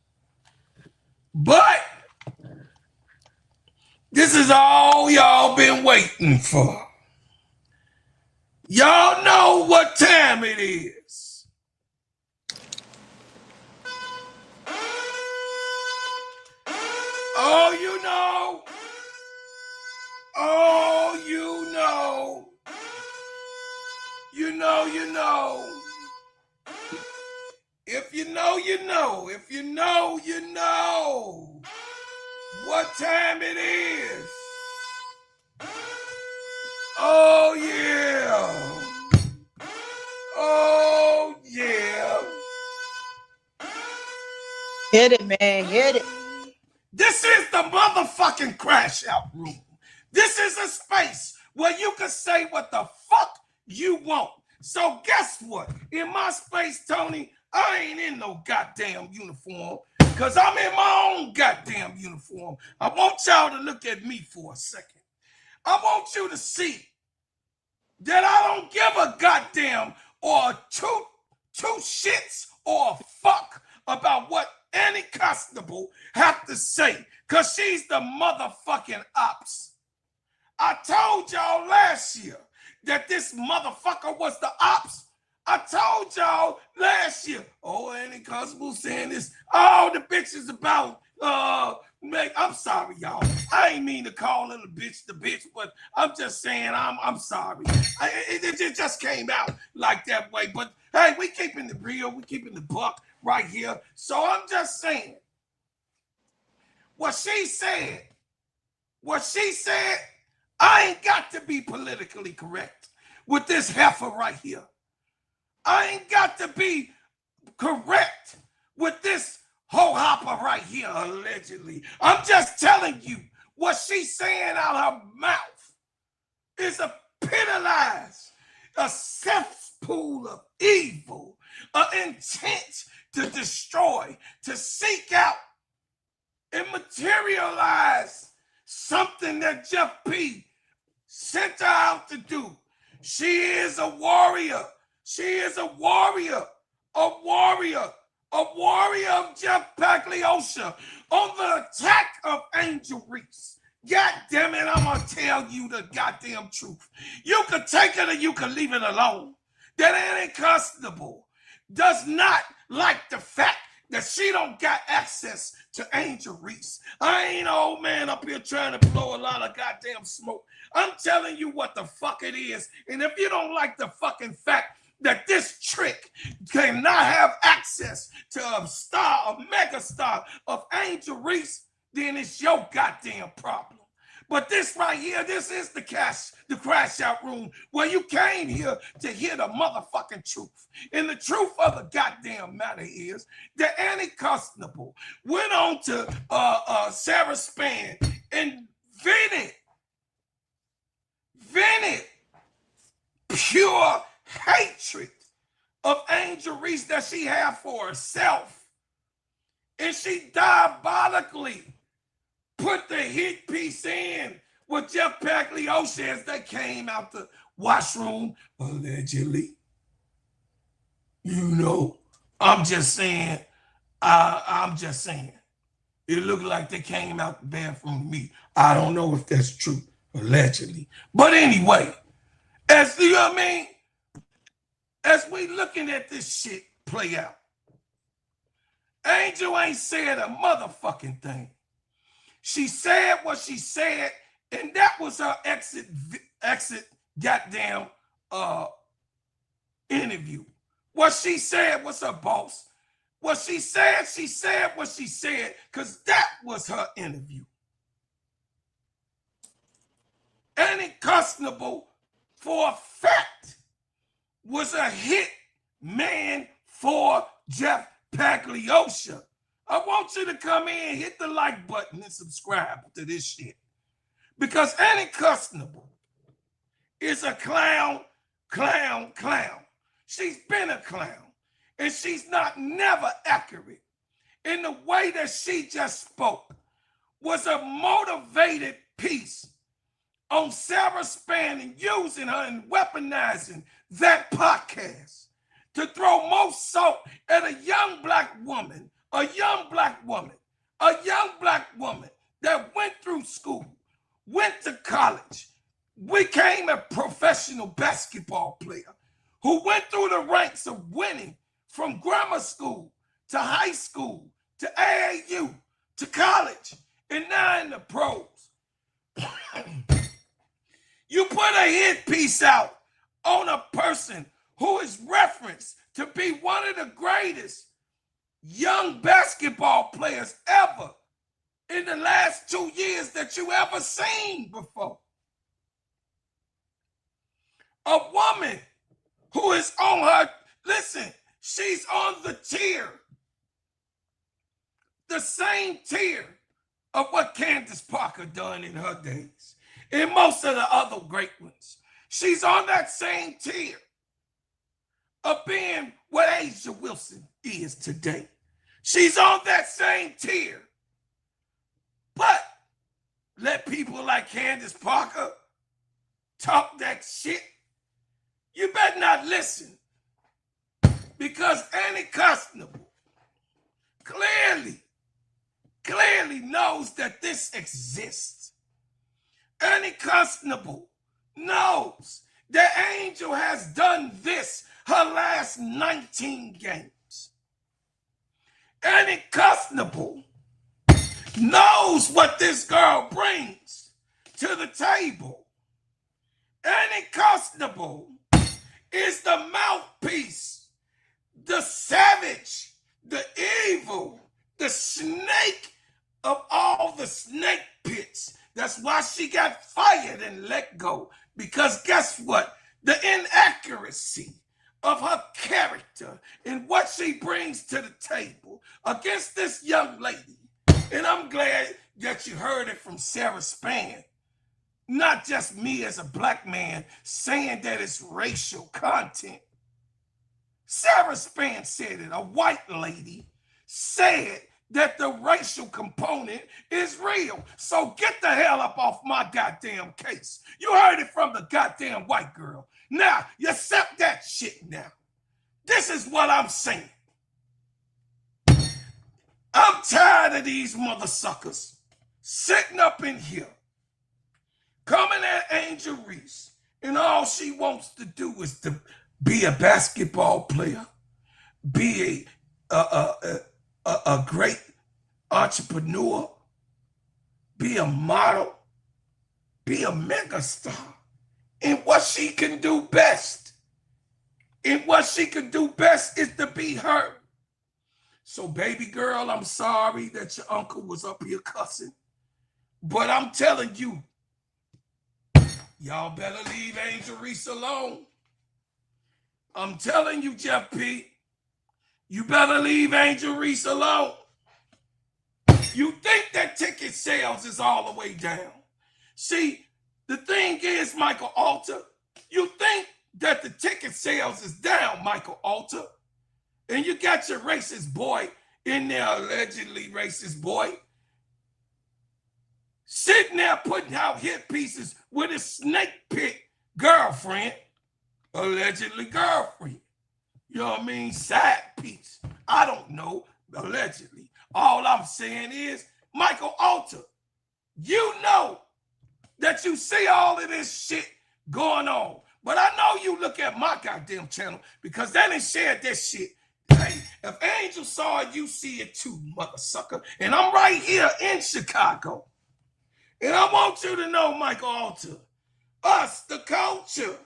But this is all y'all been waiting for. Y'all know what time it is. Oh, you know. Oh, you know. You know, you know. If you know, you know. If you know, you know what time it is. Oh, yeah. Oh, yeah. Hit it, man. Hit it. This is the motherfucking crash out room. This is a space where you can say what the fuck you want. So guess what? In my space, Tony, I ain't in no goddamn uniform because I'm in my own goddamn uniform. I want y'all to look at me for a second. I want you to see that I don't give a goddamn or two shits or a fuck about what any constable have to say because she's the motherfucking ops. I told y'all last year that this motherfucker was the ops. I told y'all last year, oh, any constable saying this, all the bitches about, I'm sorry, y'all. I ain't mean to call it the bitch, but I'm just saying I'm sorry. It just came out like that way. But hey, we keeping the real, we keeping the buck right here. So I'm just saying, what she said, I ain't got to be politically correct with this heifer right here. I ain't got to be correct with this hoe hopper right here, allegedly. I'm just telling you what she's saying out her mouth is a penalized, a cesspool of evil, an intent to destroy, to seek out and materialize something that Jeff P sent her out to do. She is a warrior. She is a warrior of Jeff Pagliosha on the attack of Angel Reese. God damn it, I'm gonna tell you the goddamn truth. You can take it or you can leave it alone. That any constable does not like the fact that she don't got access to Angel Reese. I ain't an old man up here trying to blow a lot of goddamn smoke. I'm telling you what the fuck it is. And if you don't like the fucking fact that this trick cannot have access to a mega star of Angel Reese, then it's your goddamn problem. But this right here, this is the crash out room where you came here to hear the motherfucking truth. And the truth of the goddamn matter is that Annie Costabile went on to Serv'n and vented pure hatred of Angel Reese that she had for herself. And she diabolically put the hit piece in with Jeff Pagliosha as they came out the washroom, allegedly. You know, I'm just saying. It looked like they came out the bathroom to me. I don't know if that's true, allegedly. But anyway, as you know what I mean? As we looking at this shit play out, Angel ain't said a motherfucking thing. She said what she said, and that was her exit goddamn interview. What she said was her boss what she said what she said, because that was her interview. Annie Costabile, for a fact, was a hit man for Jeff Pagliosha. I want you to come in, hit the like button, and subscribe to this shit. Because Annie Costabile is a clown. She's been a clown. And she's never accurate. In the way that she just spoke was a motivated piece on Serv'n and using her and weaponizing that podcast to throw more salt at a young black woman that went through school, went to college, became a professional basketball player, who went through the ranks of winning from grammar school to high school to AAU to college and now in the pros. You put a hit piece out on a person who is referenced to be one of the greatest young basketball players ever in the last 2 years that you ever seen before. A woman who is on her, listen, she's on the tier, the same tier of what Candace Parker done in her days, and most of the other great ones. She's on that same tier of being what Asia Wilson is today. She's on that same tier. But let people like Candace Parker talk that shit. You better not listen. Because Annie Costabile clearly knows that this exists. Annie Costabile knows that Angel has done this her last 19 games. Annie Costabile knows what this girl brings to the table. Annie Costabile is the mouthpiece, the savage, the evil, the snake of all the snake pits. That's why she got fired and let go. Because guess what? The inaccuracy of her character and what she brings to the table against this young lady. And I'm glad that you heard it from Serv'n, not just me as a black man saying that it's racial content. Serv'n said it. A white lady said that the racial component is real. So get the hell up off my goddamn case. You heard it from the goddamn white girl. Now, you accept that shit now. This is what I'm saying. I'm tired of these mother suckers sitting up in here, coming at Angel Reese, and all she wants to do is to be a basketball player, be a great entrepreneur, be a model, be a megastar in what she can do best. And what she can do best is to be her. So, baby girl, I'm sorry that your uncle was up here cussing. But I'm telling you, y'all better leave Angel Reese alone. I'm telling you, Jeff P., you better leave Angel Reese alone. You think that ticket sales is all the way down. See, the thing is, Michael Alter, you think that the ticket sales is down, Michael Alter, and you got your racist boy in there, allegedly racist boy, sitting there putting out hit pieces with his snake pit girlfriend, allegedly girlfriend. You know what I mean? Side piece. I don't know, allegedly. All I'm saying is, Michael Alter, you know that you see all of this shit going on. But I know you look at my goddamn channel because they done shared this shit. Hey, if Angel saw it, you see it too, mother sucker. And I'm right here in Chicago. And I want you to know, Michael Alter, us, the culture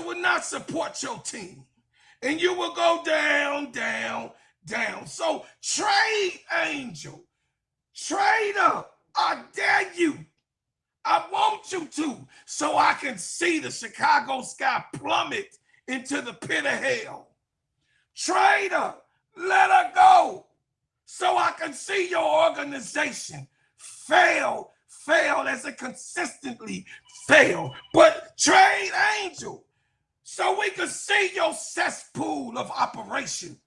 would not support your team. And you will go down, down, down. So trade, Angel. Trade up. I dare you. I want you to, so I can see the Chicago sky plummet into the pit of hell. Trade her. Let her go. So I can see your organization fail as it consistently fail. But trade Angel, so we can see your cesspool of operation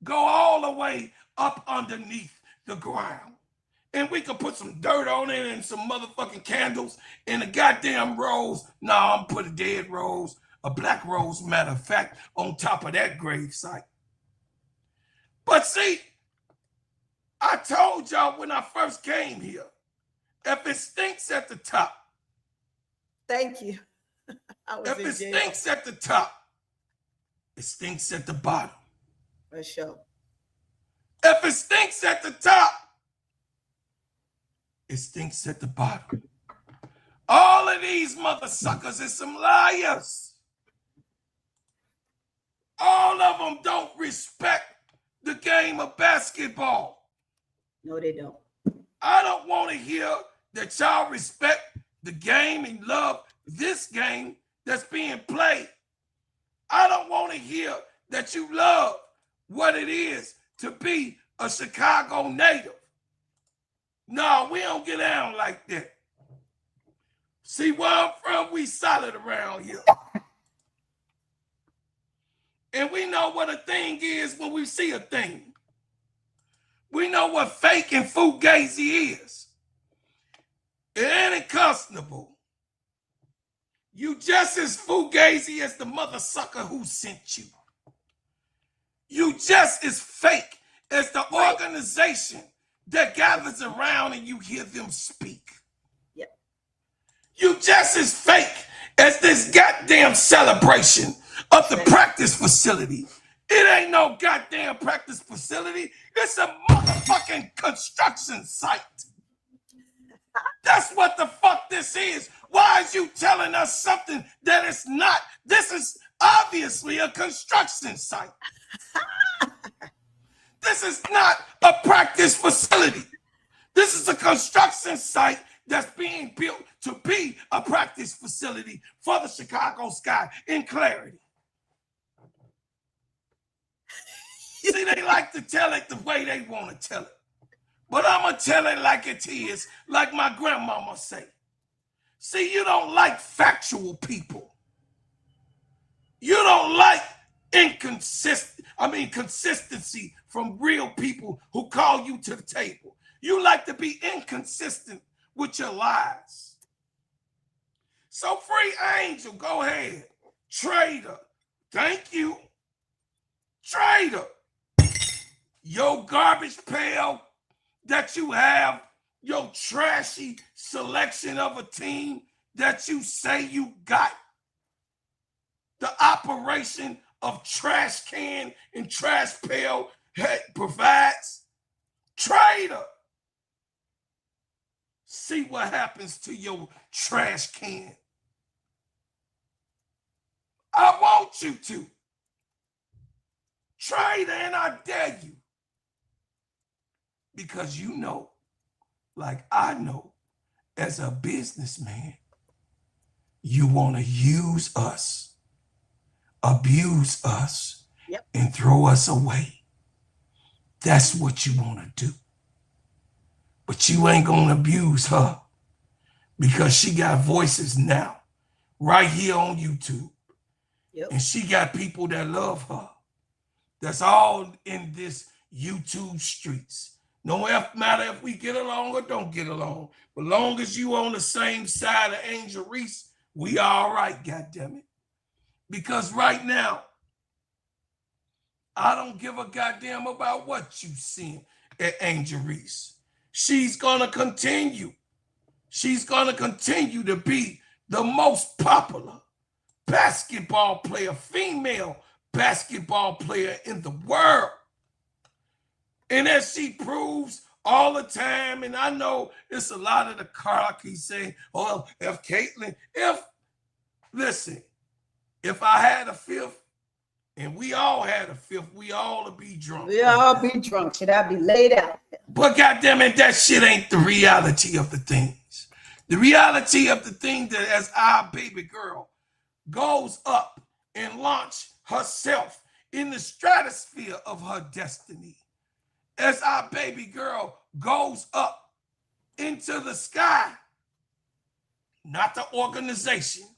go all the way up underneath the ground. And we can put some dirt on it and some motherfucking candles and a goddamn rose. No, I'm put a dead rose, a black rose, matter of fact, on top of that grave site. But see, I told y'all when I first came here, if it stinks at the top. Thank you. If it stinks at the top, it stinks at the bottom. For sure. If it stinks at the top, it stinks at the bottom. All of these mother suckers is some liars. All of them don't respect the game of basketball. No, they don't. I don't want to hear that y'all respect the game and love this game that's being played. I don't want to hear that you love what it is to be a Chicago native. No, we don't get down like that. See, where I'm from, we solid around here. And we know what a thing is when we see a thing. We know what fake and fugazi is. It ain't Costabile. You just as fugazi as the mother sucker who sent you. You just as fake as the organization that gathers around and you hear them speak. Yep. You just as fake as this goddamn celebration of the practice facility. It ain't no goddamn practice facility. It's a motherfucking construction site. That's what the fuck this is. Why is you telling us something that it's not? This is obviously a construction site. This is not a practice facility. This is a construction site that's being built to be a practice facility for the Chicago Sky in clarity. See, they like to tell it the way they want to tell it. But I'm going to tell it like it is, like my grandmama say. See, you don't like factual people. You don't like consistency from real people who call you to the table. You like to be inconsistent with your lies. So free Angel, go ahead. Trader, thank you. Trader, your garbage pail that you have, your trashy selection of a team that you say you got, the operation of trash can and trash pail provides. Trader, see what happens to your trash can. I want you to. Trader, and I dare you. Because you know, like I know, as a businessman, you want to use us, abuse us, and throw us away. That's what you want to do. But you ain't going to abuse her because she got voices now right here on YouTube. And she got people that love her. That's all in this YouTube streets. No matter if we get along or don't get along. But long as you on the same side of Angel Reese, we all right, goddammit. Because right now, I don't give a goddamn about what you seeing at Angel Reese. She's gonna continue. She's gonna continue to be the most popular basketball player, female basketball player in the world. And as she proves all the time, and I know it's a lot of the cocky saying, oh, listen, if I had a fifth And we all had a fifth. We all will be drunk. We all be drunk. Should I be laid out? But goddamn it, that shit ain't the reality of the things. The reality of the thing that as our baby girl goes up and launch herself in the stratosphere of her destiny, as our baby girl goes up into the sky, not the organization,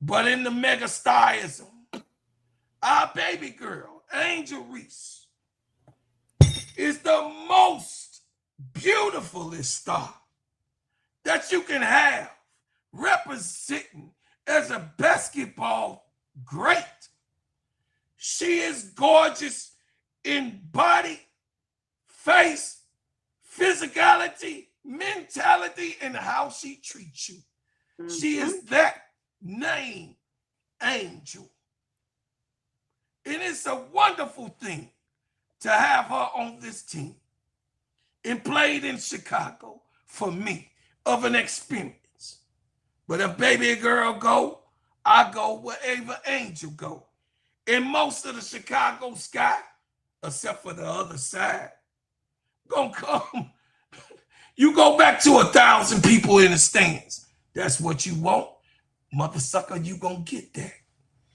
but in the megastarism, our baby girl, Angel Reese, is the most beautifulest star that you can have representing as a basketball great. She is gorgeous in body, face, physicality, mentality, and how she treats you. She is that name, Angel. And it's a wonderful thing to have her on this team and played in Chicago for me of an experience. But if baby girl go, I go wherever Angel go. And most of the Chicago sky, except for the other side, gonna come. You go back to 1,000 people in the stands. That's what you want. Mother sucker, you gonna get that.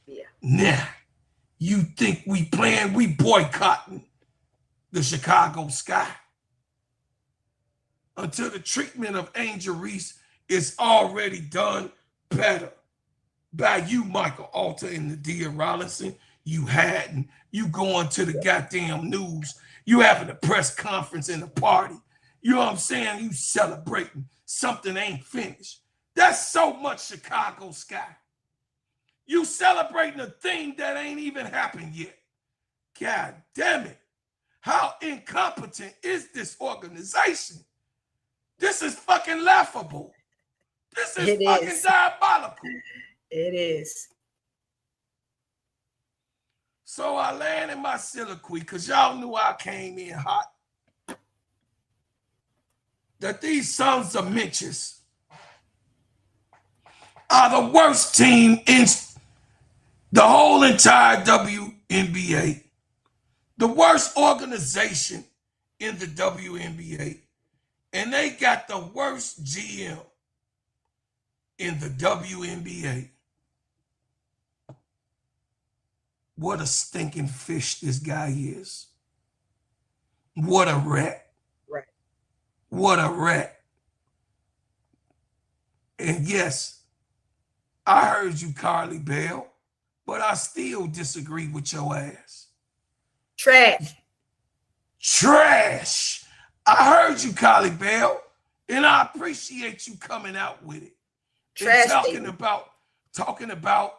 Yeah. Now, you think we playing, we boycotting the Chicago sky until the treatment of Angel Reese is already done better by you, Michael Alter and Nadia Rollinson. You hadn't. You going to the goddamn news. You having a press conference and a party. You know what I'm saying? You celebrating something ain't finished. That's so much Chicago sky. You celebrating a thing that ain't even happened yet. God damn it. How incompetent is this organization? This is fucking laughable. This is fucking diabolical. It is. So I landed my soliloquy because y'all knew I came in hot. That these sons of bitches are the worst team in the whole entire WNBA. The worst organization in the WNBA. And they got the worst GM in the WNBA. What a stinking fish this guy is. What a rat. Right. What a rat. And yes, I heard you, Carly Bell, but I still disagree with your ass. Trash. Trash. I heard you, Carly Bell, and I appreciate you coming out with it. Trash. And talking about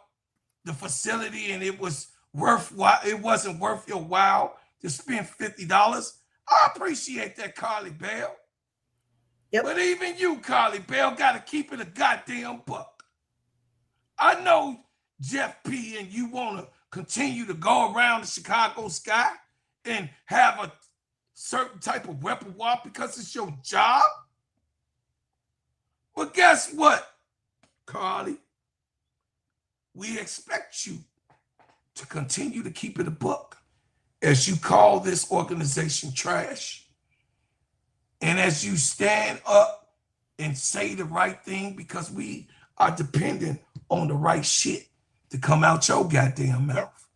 the facility, and it was worthwhile. It wasn't worth your while to spend $50. I appreciate that, Carly Bell. Yep. But even you, Carly Bell, got to keep it a goddamn buck. I know, Jeff P., and you want to continue to go around the Chicago sky and have a certain type of repertoire because it's your job. But guess what, Carly? We expect you to continue to keep it a buck as you call this organization trash. And as you stand up and say the right thing, because we are dependent on the right shit to come out your goddamn mouth.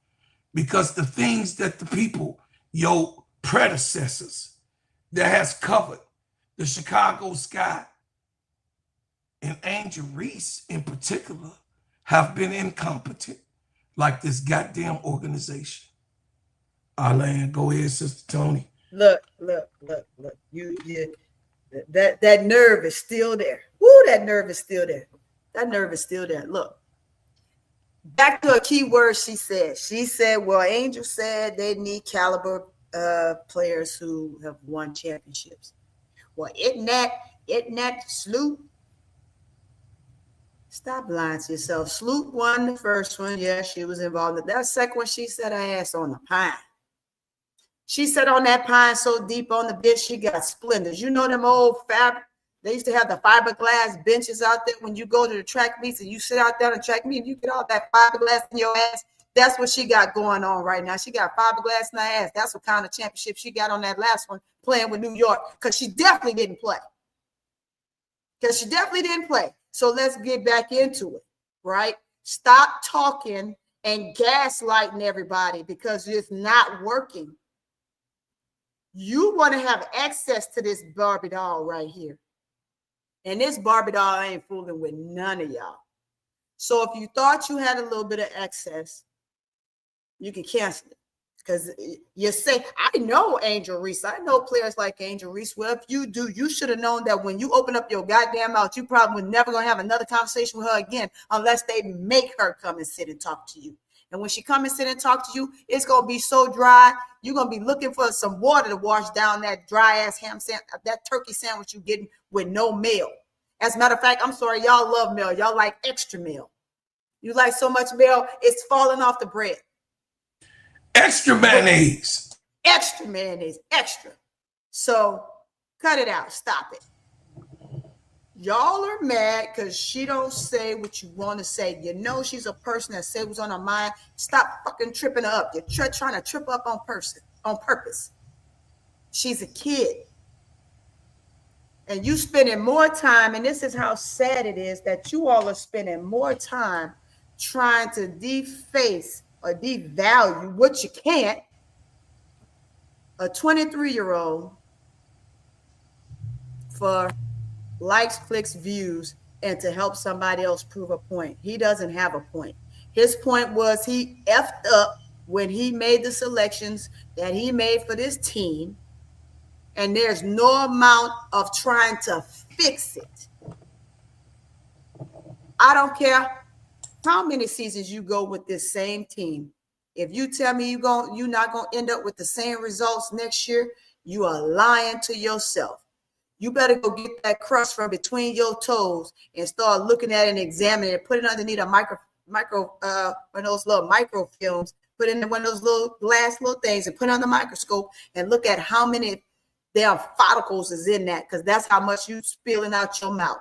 Because the things that the people, your predecessors that has covered the Chicago sky and Angel Reese in particular have been incompetent, like this goddamn organization. Arlan, go ahead, Sister Tony. Look. You that nerve is still there. Woo, that nerve is still there. That nerve is still there. Look. Back to a key word she said. She said, well, Angel said they need caliber players who have won championships. Well, isn't that Sloop? Stop lying to yourself. Sloop won the first one. Yeah, she was involved. That second one, she said her ass on the pine. She sat on that pine so deep on the bench, she got splinters. You know them old fabric? They used to have the fiberglass benches out there when you go to the track meets and you sit out there on the track meet and you get all that fiberglass in your ass. That's what she got going on right now. She got fiberglass in her ass. That's what kind of championship she got on that last one, playing with New York, because she definitely didn't play. So let's get back into it, right? Stop talking and gaslighting everybody because it's not working. You want to have access to this Barbie doll right here. And this Barbie doll ain't fooling with none of y'all. So if you thought you had a little bit of access, you can cancel it. Because you say, I know Angel Reese. I know players like Angel Reese. Well, if you do, you should have known that when you open up your goddamn mouth, you probably were never going to have another conversation with her again unless they make her come and sit and talk to you. And when she come and sit and talk to you, it's going to be so dry. You're going to be looking for some water to wash down that dry-ass that turkey sandwich you're getting with no mayo. As a matter of fact, I'm sorry, y'all love mayo. Y'all like extra mayo. You like so much mayo, it's falling off the bread. Extra mayonnaise. Extra mayonnaise. Extra. So cut it out. Stop it. Y'all are mad because she don't say what you want to say. You know she's a person that says what's on her mind. Stop fucking tripping her up. You're trying to trip up on purpose. She's a kid. And you spending more time, and this is how sad it is that you all are spending more time trying to deface or devalue what you can't, a 23-year-old for likes, clicks, views, and to help somebody else prove a point. He doesn't have a point. His point was he effed up when he made the selections that he made for this team, and there's no amount of trying to fix it. I don't care how many seasons you go with this same team. If you tell me you're not going to end up with the same results next year, you are lying to yourself. You better go get that crust from between your toes and start looking at it and examining it. Put it underneath a one of those little microfilms. Put it in one of those little glass little things and put it on the microscope and look at how many damn follicles is in that, because that's how much you spilling out your mouth.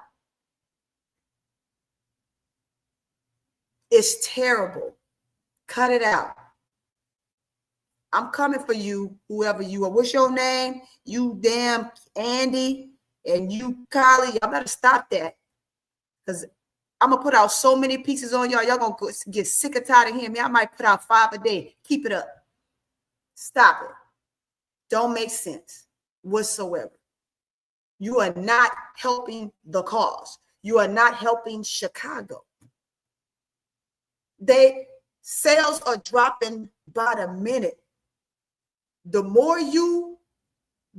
It's terrible. Cut it out. I'm coming for you, whoever you are. What's your name? You damn Andy and you Kylie. Y'all better stop that. Because I'm going to put out so many pieces on y'all. Y'all going to get sick and tired of hearing me. I might put out 5 a day. Keep it up. Stop it. Don't make sense whatsoever. You are not helping the cause. You are not helping Chicago. Sales are dropping by the minute. The more you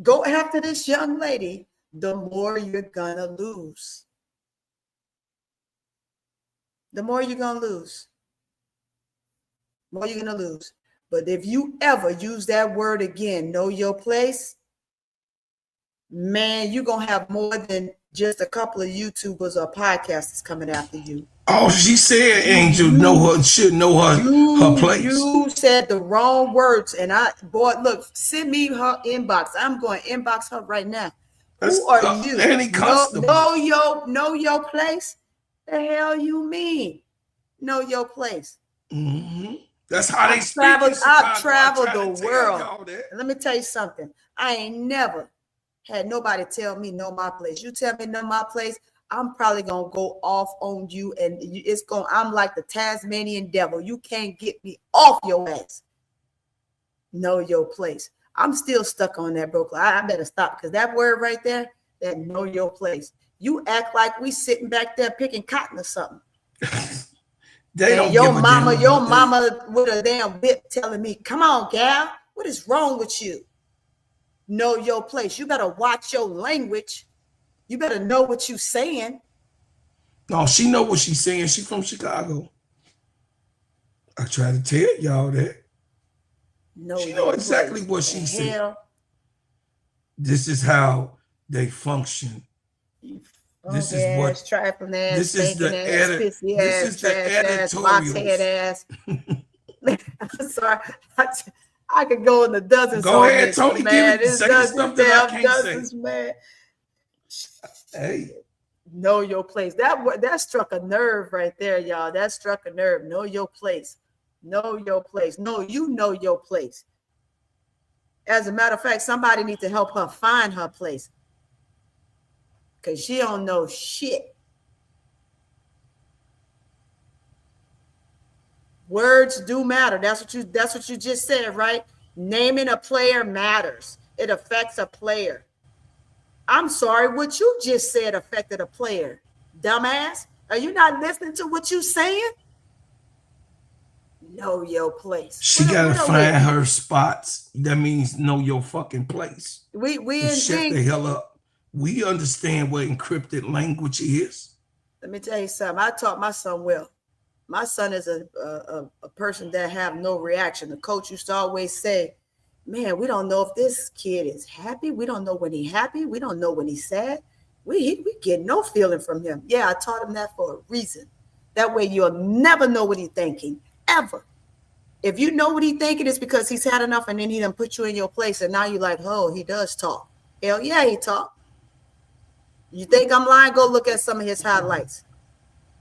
go after this young lady, the more you're gonna lose. The more you're gonna lose. The more you're gonna lose. But if you ever use that word again, know your place, man, you're gonna have more than just a couple of YouTubers or podcasters coming after you. Oh, she said Angel should know her place. You said the wrong words, and look, send me her inbox. I'm going to inbox her right now. Who are you? Any Costabile. Know your place? The hell you mean? Know your place. Mm-hmm. That's how they speak. I've traveled the world. Let me tell you something. I ain't never had nobody tell me know my place. You tell me know my place, I'm probably gonna go off on you, and I'm like the Tasmanian devil. You can't get me off your ass. Know your place. I'm still stuck on that, bro. I better stop, because that word right there, that know your place. You act like we sitting back there picking cotton or something. Your mama with a damn whip telling me, come on, gal, what is wrong with you? Know your place. You better watch your language. You better know what you're saying. No, she know what she's saying. She's from Chicago. I try to tell y'all that. She know exactly what she's saying. This is how they function. This is what. This is the editorials. I'm sorry. I could go in the dozens. Go ahead, Tony. Give it stuff that I can't say. Man. Hey, know your place. That struck a nerve right there, y'all. That struck a nerve. Know your place. Know your place. No, you know your place. As a matter of fact, somebody needs to help her find her place, because she don't know shit. Words do matter. That's what you just said, right? Naming a player matters. It affects a player. I'm sorry, what you just said affected a player. Dumbass. Are you not listening to what you saying? Know your place. She gotta find her spots. That means know your fucking place. We shut the hell up. We understand what encrypted language is. Let me tell you something. I taught my son well. My son is a person that have no reaction. The coach used to always say, man, we don't know if this kid is happy. We don't know when he's happy. We don't know when he's sad. We get no feeling from him. Yeah, I taught him that for a reason. That way you'll never know what he's thinking, ever. If you know what he's thinking, it's because he's had enough and then he done put you in your place and now you're like, oh, he does talk. Hell yeah, he talk. You think I'm lying? Go look at some of his highlights.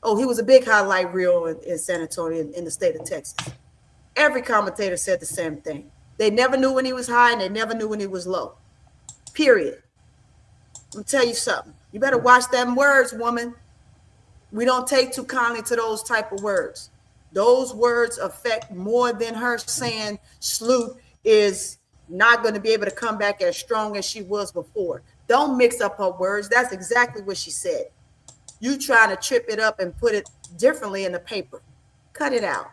Oh, he was a big highlight reel in San Antonio, in the state of Texas. Every commentator said the same thing. They never knew when he was high and they never knew when he was low. Period. Let me tell you something. You better watch them words, woman. We don't take too kindly to those type of words. Those words affect more than her saying Sloot is not going to be able to come back as strong as she was before. Don't mix up her words. That's exactly what she said. You trying to trip it up and put it differently in the paper. Cut it out.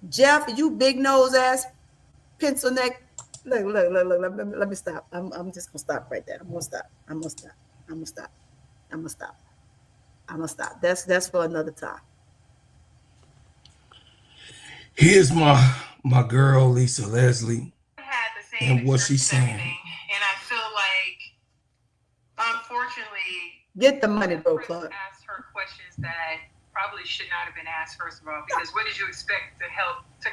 Jeff, you big nose ass, pencil neck. Look, let me stop. I'm just gonna stop right there. I'm gonna stop. That's for another time. Here's my girl, Lisa Leslie, and what she's saying. And I feel like, unfortunately, get the money, bro, Claude. Asked her questions that probably should not have been asked, first of all, because what did you expect to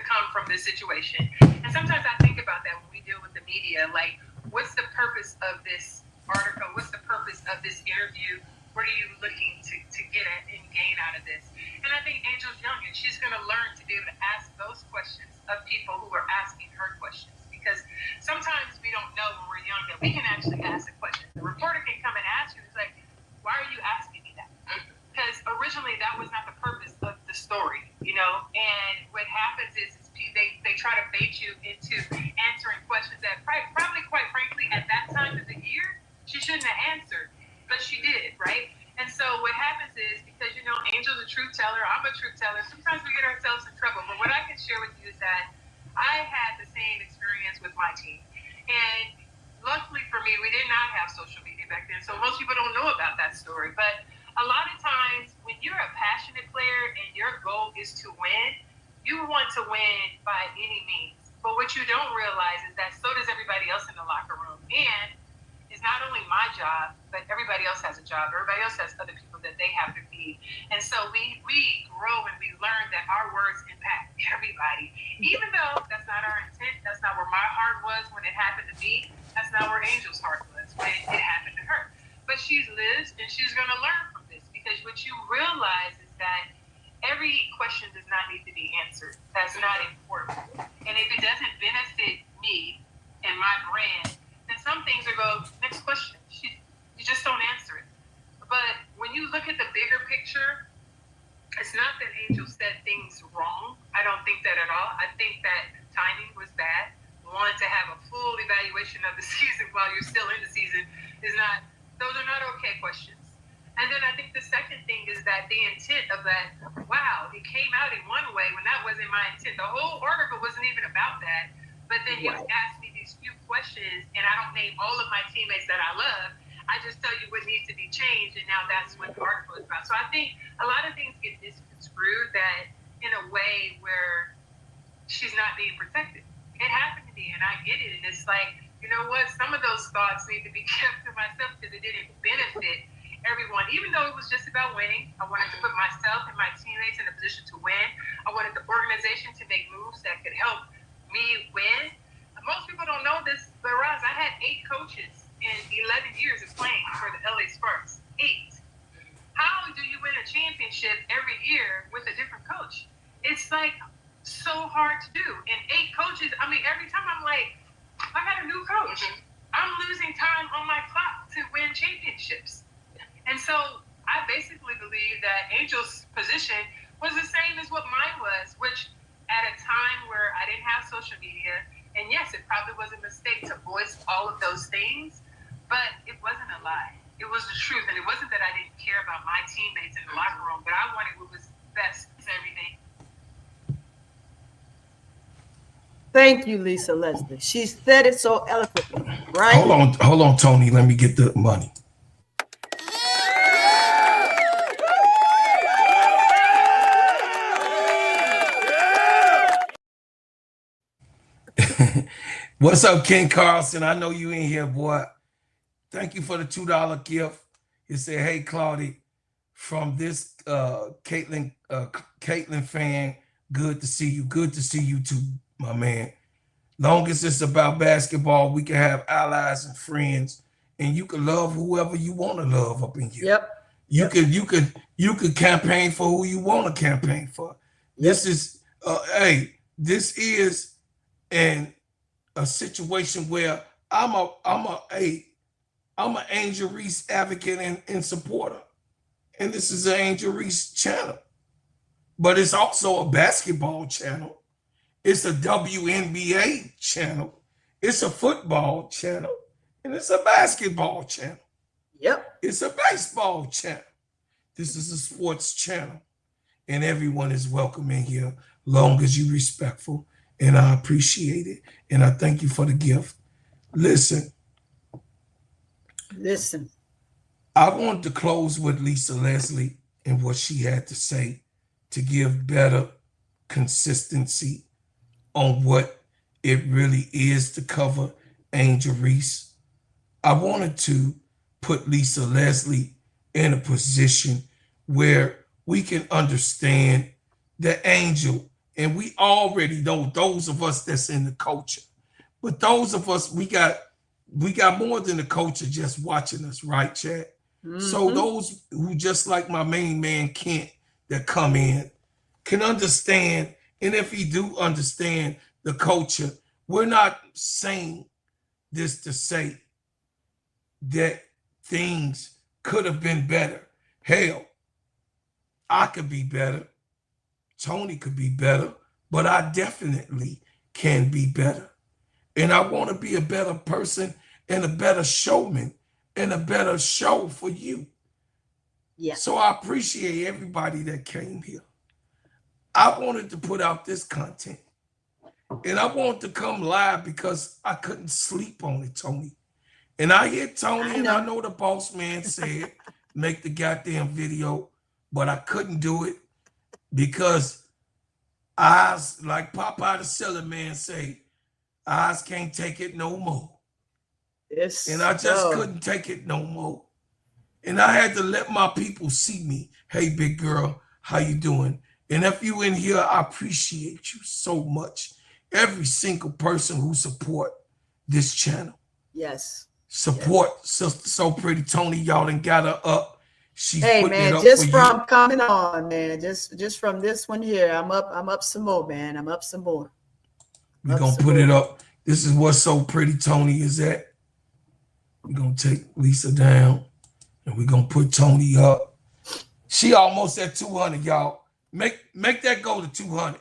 come from this situation? And sometimes I think about that when we deal with the media, like, what's the purpose of this article? What's the purpose of this interview? What are you looking to get at and gain out of this? And I think Angel's young, and she's going to learn to be able to ask those questions of people who are asking her questions. Because sometimes we don't know when we're young that we can actually ask a question. The reporter can come and ask you, it's like, why are you asking me that? Because originally that was not the purpose of the story, you know? And what happens is they try to bait you into answering questions that probably, quite frankly, at that time of the year, she shouldn't have answered. But she did, right? And so what happens is, because, you know, Angel's a truth teller, I'm a truth teller, sometimes we get ourselves in trouble. But what I can share with you is that I had the same experience with my team. And luckily for me, we did not have social media back then, so most people don't know about that story. But a lot of times, when you're a passionate player and your goal is to win, you want to win by any means. But what you don't realize is that so does everybody else in the locker room. And it's not only my job, but everybody else has a job. Everybody else has other people that they have to feed. And so we grow and we learn that our words impact everybody. Even though that's not our intent, that's not where my heart was when it happened to me, that's not where Angel's heart was when it happened to her. But she's lived and she's going to learn from this, because what you realize is that every question does not need to be answered. That's not important. And if it doesn't benefit me and my brand, then some things are go, next question. You just don't answer it. But when you look at the bigger picture, it's not that Angel said things wrong. I don't think that at all. I think that timing was bad. One, to have a full evaluation of the season while you're still in the season those are not okay questions. And then I think the second thing is that the intent of that, wow, it came out in one way when that wasn't my intent. The whole article wasn't even about that. But then you ask me these few questions, and I don't name all of my teammates that I love. I just tell you what needs to be changed, and now that's what the article is about. So I think a lot of things get misconstrued that in a way where she's not being protected. It happened to me, and I get it. And it's like, you know what? Some of those thoughts need to be kept to myself because it didn't benefit everyone. Even though it was just about winning, I wanted to put myself and my teammates in a position to win. I wanted the organization to make moves that could help me win. Most people don't know this, but Roz, I had 8 coaches in 11 years of playing for the LA Sparks. 8. How do you win a championship every year with a different coach? It's like And yes, it probably was a mistake to voice all of those things, but it wasn't a lie. It was the truth. And it wasn't that I didn't care about my teammates in the locker room, but I wanted what was best for everything. Thank you, Lisa Leslie. She said it so eloquently, right? Hold on, Tony. Let me get the money. What's up, King Carlson? I know you in here, boy. Thank you for the $2 gift. It said, hey, Claude, from this Caitlin fan, good to see you. Good to see you too, my man. Long as it's about basketball, we can have allies and friends, and you can love whoever you want to love up in here. Yep. You could campaign for who you want to campaign for. Yep. This is this is a situation where I'm an Angel Reese advocate and supporter, and this is an Angel Reese channel, but it's also a basketball channel. It's a WNBA channel. It's a football channel, and it's a basketball channel. Yep. It's a baseball channel. This is a sports channel, and everyone is welcome in here, long as you're respectful, and I appreciate it, and I thank you for the gift. Listen. I wanted to close with Lisa Leslie and what she had to say to give better consistency on what it really is to cover Angel Reese. I wanted to put Lisa Leslie in a position where we can understand the Angel, and we already know, those of us that's in the culture, but those of us, we got more than the culture just watching us, right, Chad? Mm-hmm. So those who, just like my main man Kent, that come in can understand. And if he do understand the culture, we're not saying this to say that things could have been better. Hell, I could be better. Tony could be better, but I definitely can be better. And I want to be a better person and a better showman and a better show for you. Yeah. So I appreciate everybody that came here. I wanted to put out this content, and I wanted to come live because I couldn't sleep on it, Tony. And I hear Tony, and I know the boss man said, make the goddamn video, but I couldn't do it because eyes, like Popeye the Cellar Man say, eyes can't take it no more. Yes. And I just couldn't take it no more. And I had to let my people see me. Hey, big girl, how you doing? And if you in here, I appreciate you so much. Every single person who support this channel. Yes. Support Sister So Pretty Tony. Y'all done got her up. She's hey man, just from coming on, man. Just from this one here. I'm up some more, man. I'm up some more. We're gonna put it up. This is what So Pretty Tony is at. We're gonna take Lisa down and we're gonna put Tony up. She almost at 200, y'all. Make that go to 200.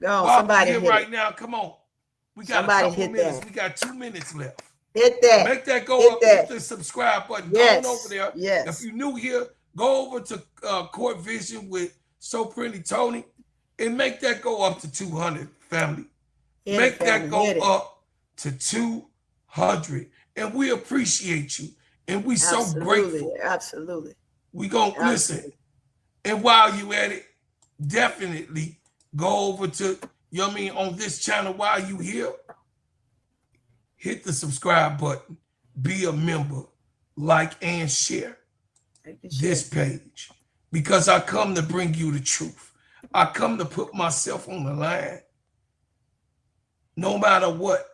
Go, somebody hit right it. Now. Come on. We got somebody a couple hit minutes. That. We got 2 minutes left. Hit that. Make that go hit up. That. Hit the subscribe button. Yes. Go on over there. Yes. If you're new here, go over to Court Vision with So Pretty Tony and make that go up to 200, family. Make that go up to 200. And we appreciate you. And we so grateful. Absolutely. We gonna listen. And while you at it, definitely go over to, you know what I mean, on this channel while you here. Hit the subscribe button. Be a member. Like and share this page. Because I come to bring you the truth. I come to put myself on the line. No matter what,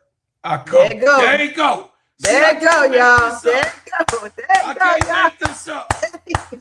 I come. There you go. There you go. There you go, y'all. There you go. I can't make this up.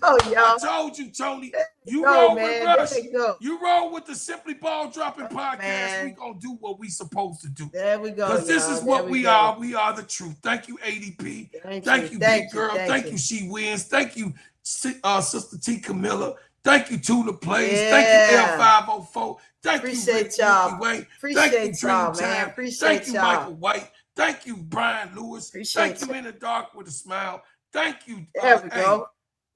Oh, y'all. I told you, Tony. You roll with us. You roll with the Simply Ball Dropping podcast. We gonna do what we supposed to do. There we go. Because this is what we are. We are the truth. Thank you, ADP. Thank you, big girl. Thank you, She Wins. Thank you, Sister T. Camilla. Thank you to the players. Thank you, L504. Thank Appreciate you, y'all. Ricky Wayne. Appreciate Thank you, y'all, Dreamtime. man. Appreciate Thank you, y'all. Michael White. Thank you, Brian Lewis. Appreciate Thank you, In the Dark with a Smile. Thank you. There we go. Hey,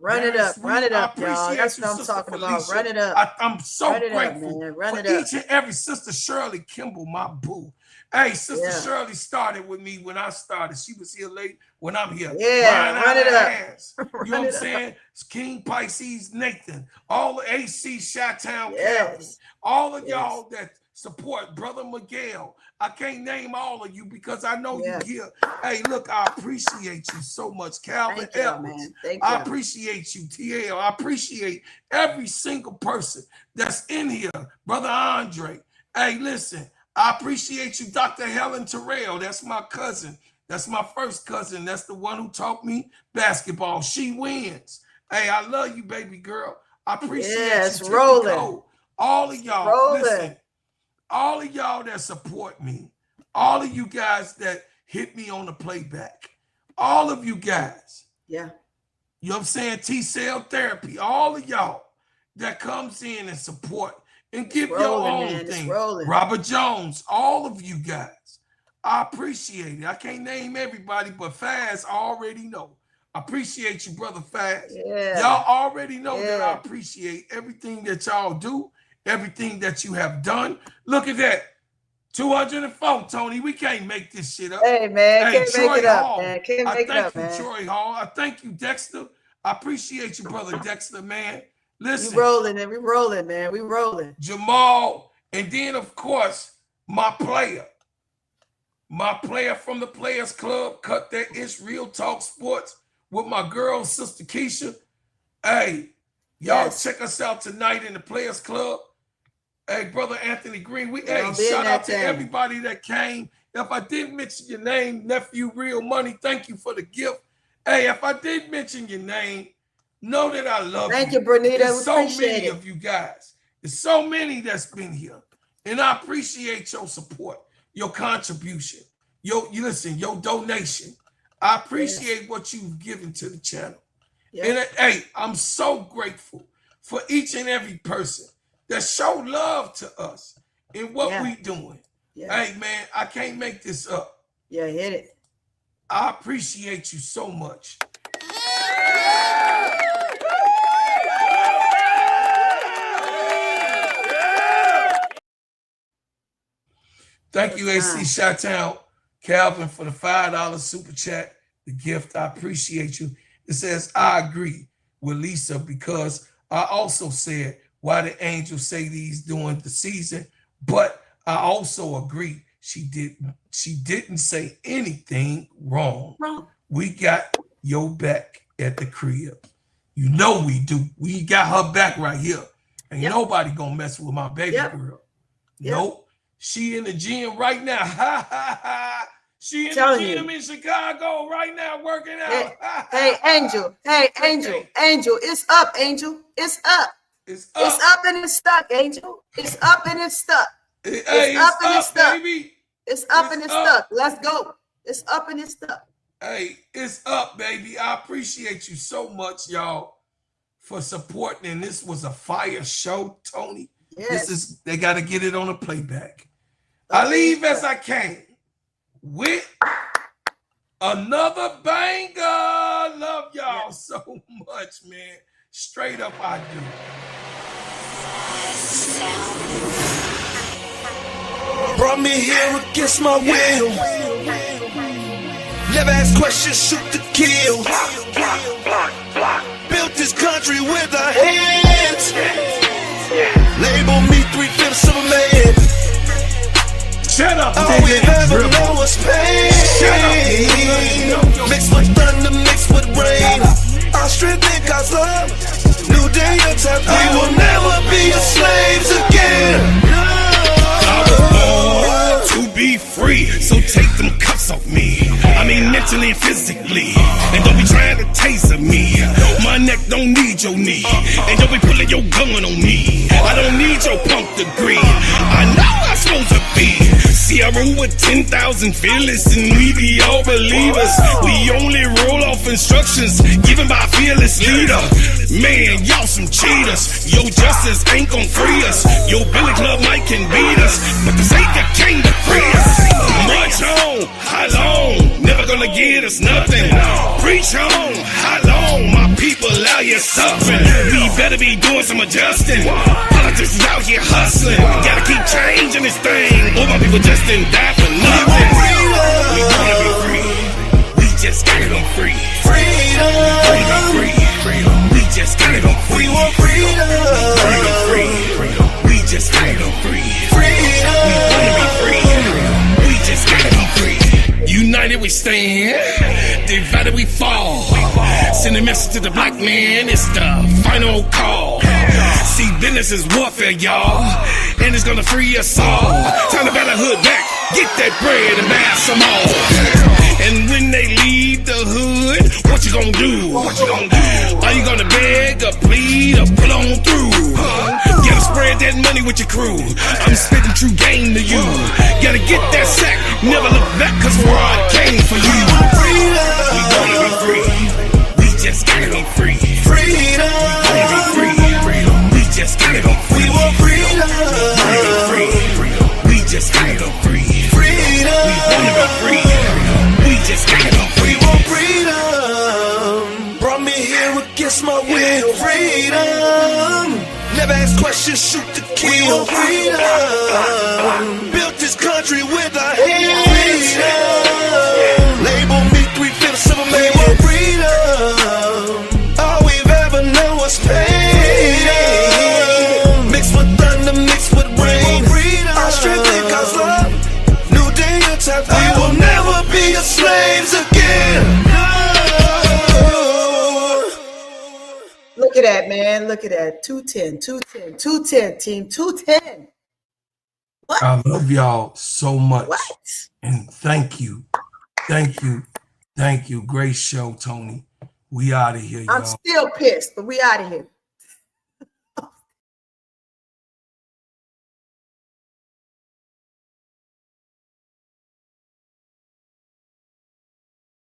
Run it Darren up. Sweet, Run it up, I y'all. appreciate That's you, what I'm Sister talking Felicia. about. Run it up. I'm so Run it up, grateful man. Run for it up. each and every Sister Shirley Kimball, my boo. Hey, Sister Yeah. Shirley started with me when I started. She was here late when I'm here. Yeah, Brian run it up. Ass. You know Run what I'm it up. saying? King Pisces, Nathan, all the AC Chi-Town Calvin, Yes. all of Yes. y'all that support Brother Miguel. I can't name all of you because I know Yes. you here. Hey, look, I appreciate you so much, Calvin Thank you, Edwards. man. Thank I you. appreciate you, TL. I appreciate every single person that's in here. Brother Andre. Hey, listen, I appreciate you, Dr. Helen Terrell. That's my cousin. That's my first cousin. That's the one who taught me basketball. She wins. Hey, I love you, baby girl. I appreciate Yes, you, Tiffany rolling. Cole. All of y'all, Rolling. listen, all of y'all that support me, all of you guys that hit me on the playback, all of you guys, Yeah. you know what I'm saying? T-cell therapy, all of y'all that comes in and support and give your rolling, own man. It's thing. rolling. Robert Jones, all of you guys, I appreciate it. I can't name everybody, but Faz, I already know. I appreciate you, Brother Faz. Yeah. Y'all already know that I Yeah. appreciate everything that y'all do, everything that you have done. Look at that. 204, Tony. We can't make this shit up. Hey, man. Hey, Can't make Troy it up, Hall. man. Can't I make it thank up, you, man. Troy Hall. I thank you, Dexter. I appreciate you, Brother Dexter, man. We Listen, rolling and we rolling, man. We rolling. Jamal, and then, of course, my player from the Players Club, Cut That Ish, Real Talk Sports, with my girl, Sister KEYSHA. Hey, y'all Yes. check us out tonight in the Players Club. Hey, Brother Anthony Green, We're hey, gonna be in shout that out to thing. everybody that came. If I didn't mention your name, Nephew Real Money, thank you for the gift. Hey, if I did mention your name, know that I love Thank you. you, Bernita. There's We so appreciate many it. of you guys. There's so many that's been here. And I appreciate your support, your contribution, your donation. I appreciate what you've given to the channel. Yeah. And hey, I'm so grateful for each and every person that showed love to us in what Yeah. we doing. Yeah. Hey, man, I can't make this up. Yeah, hit it. I appreciate you so much. Thank you, AC Chi-Town Calvin, for the $5 super chat, the gift. I appreciate you. It says, I agree with Lisa because I also said, why did Angel say these during the season? But I also agree she didn't say anything wrong. We got your back at the crib. You know we do. We got her back right here. Ain't nobody gonna mess with my baby girl. Nope. She in the gym right now. Ha ha ha. She in the gym in Chicago right now working out. Hey, Angel. Hey, Angel. Angel. It's up, Angel. It's up. It's up. It's up and it's stuck, Angel. It's up and it's stuck. It's up and it's stuck, baby. It's up and it's stuck. Let's go. It's up and it's stuck. Hey, it's up, baby. I appreciate you so much, y'all, for supporting. And this was a fire show, Tony. Yes. They got to get it on a playback. I leave as I came with another banger. Love y'all so much, man. Straight up, I do. Brought me here against my will. Never ask questions, shoot to kill. Built this country with our hands. Label me 3/5 of a man. Shut up, all we ever know was pain. Mixed with thunder, mixed with rain. Our strength in God's love. New day, a time. We will never be slaves again. I was born to be free, so take them cuffs off me. I mean mentally and physically. And don't be trying to taser me. My neck don't need your knee. And don't be pulling your gun on me. I don't need your punk degree. I know I'm supposed to be See, I rule with 10,000 fearless, and we be all believers. We only roll off instructions given by a fearless leader. Man, y'all some cheaters. Your justice ain't gon' free us. Your Billy Club might can beat us, but the Savior came to free us. March on, how long? Never gonna get us nothing. Preach on, how long? My people out here suffering. We better be doing some adjusting. Politics is out here hustling. Gotta keep changing this thing, or my people just didn't die for nothing. We wanna be free. We just got it on free. Freedom. We just got it on free. We want freedom. We just got it on free. Freedom. We wanna be free. We just got it on free. United we stand, divided we fall. Send a message to the black man, it's the final call. See, business is warfare, y'all, and it's gonna free us all. Time to bat a hood back, get that bread and buy some more. And when they leave the hood, what you gonna do? Are you gonna beg or plead or pull on through? Gotta spread that money with your crew. I'm spitting true game to you. Gotta get that sack, never look back, cause fraud came for you. We wanna be free. We just got it on free. Freedom. We just got it on free. We want freedom. We just got it on free. Freedom. We wanna be free. We just got it on free. We want freedom. Brought me here against my will. Freedom. Never ask questions, shoot to kill. Freedom. Built this country with our hands. Freedom. Label me 3/5 of a man. We want freedom. All we've ever known was pain. Mixed with thunder, mixed with rain. Our strength it cause love. New day and time. We will never be slaves again. Look at that, man. Look at that. 210, 210, 210, team, 210. What? I love y'all so much. What? And thank you. Thank you. Thank you. Great show, Tony. We out of here, y'all. I'm still pissed, but we out of here.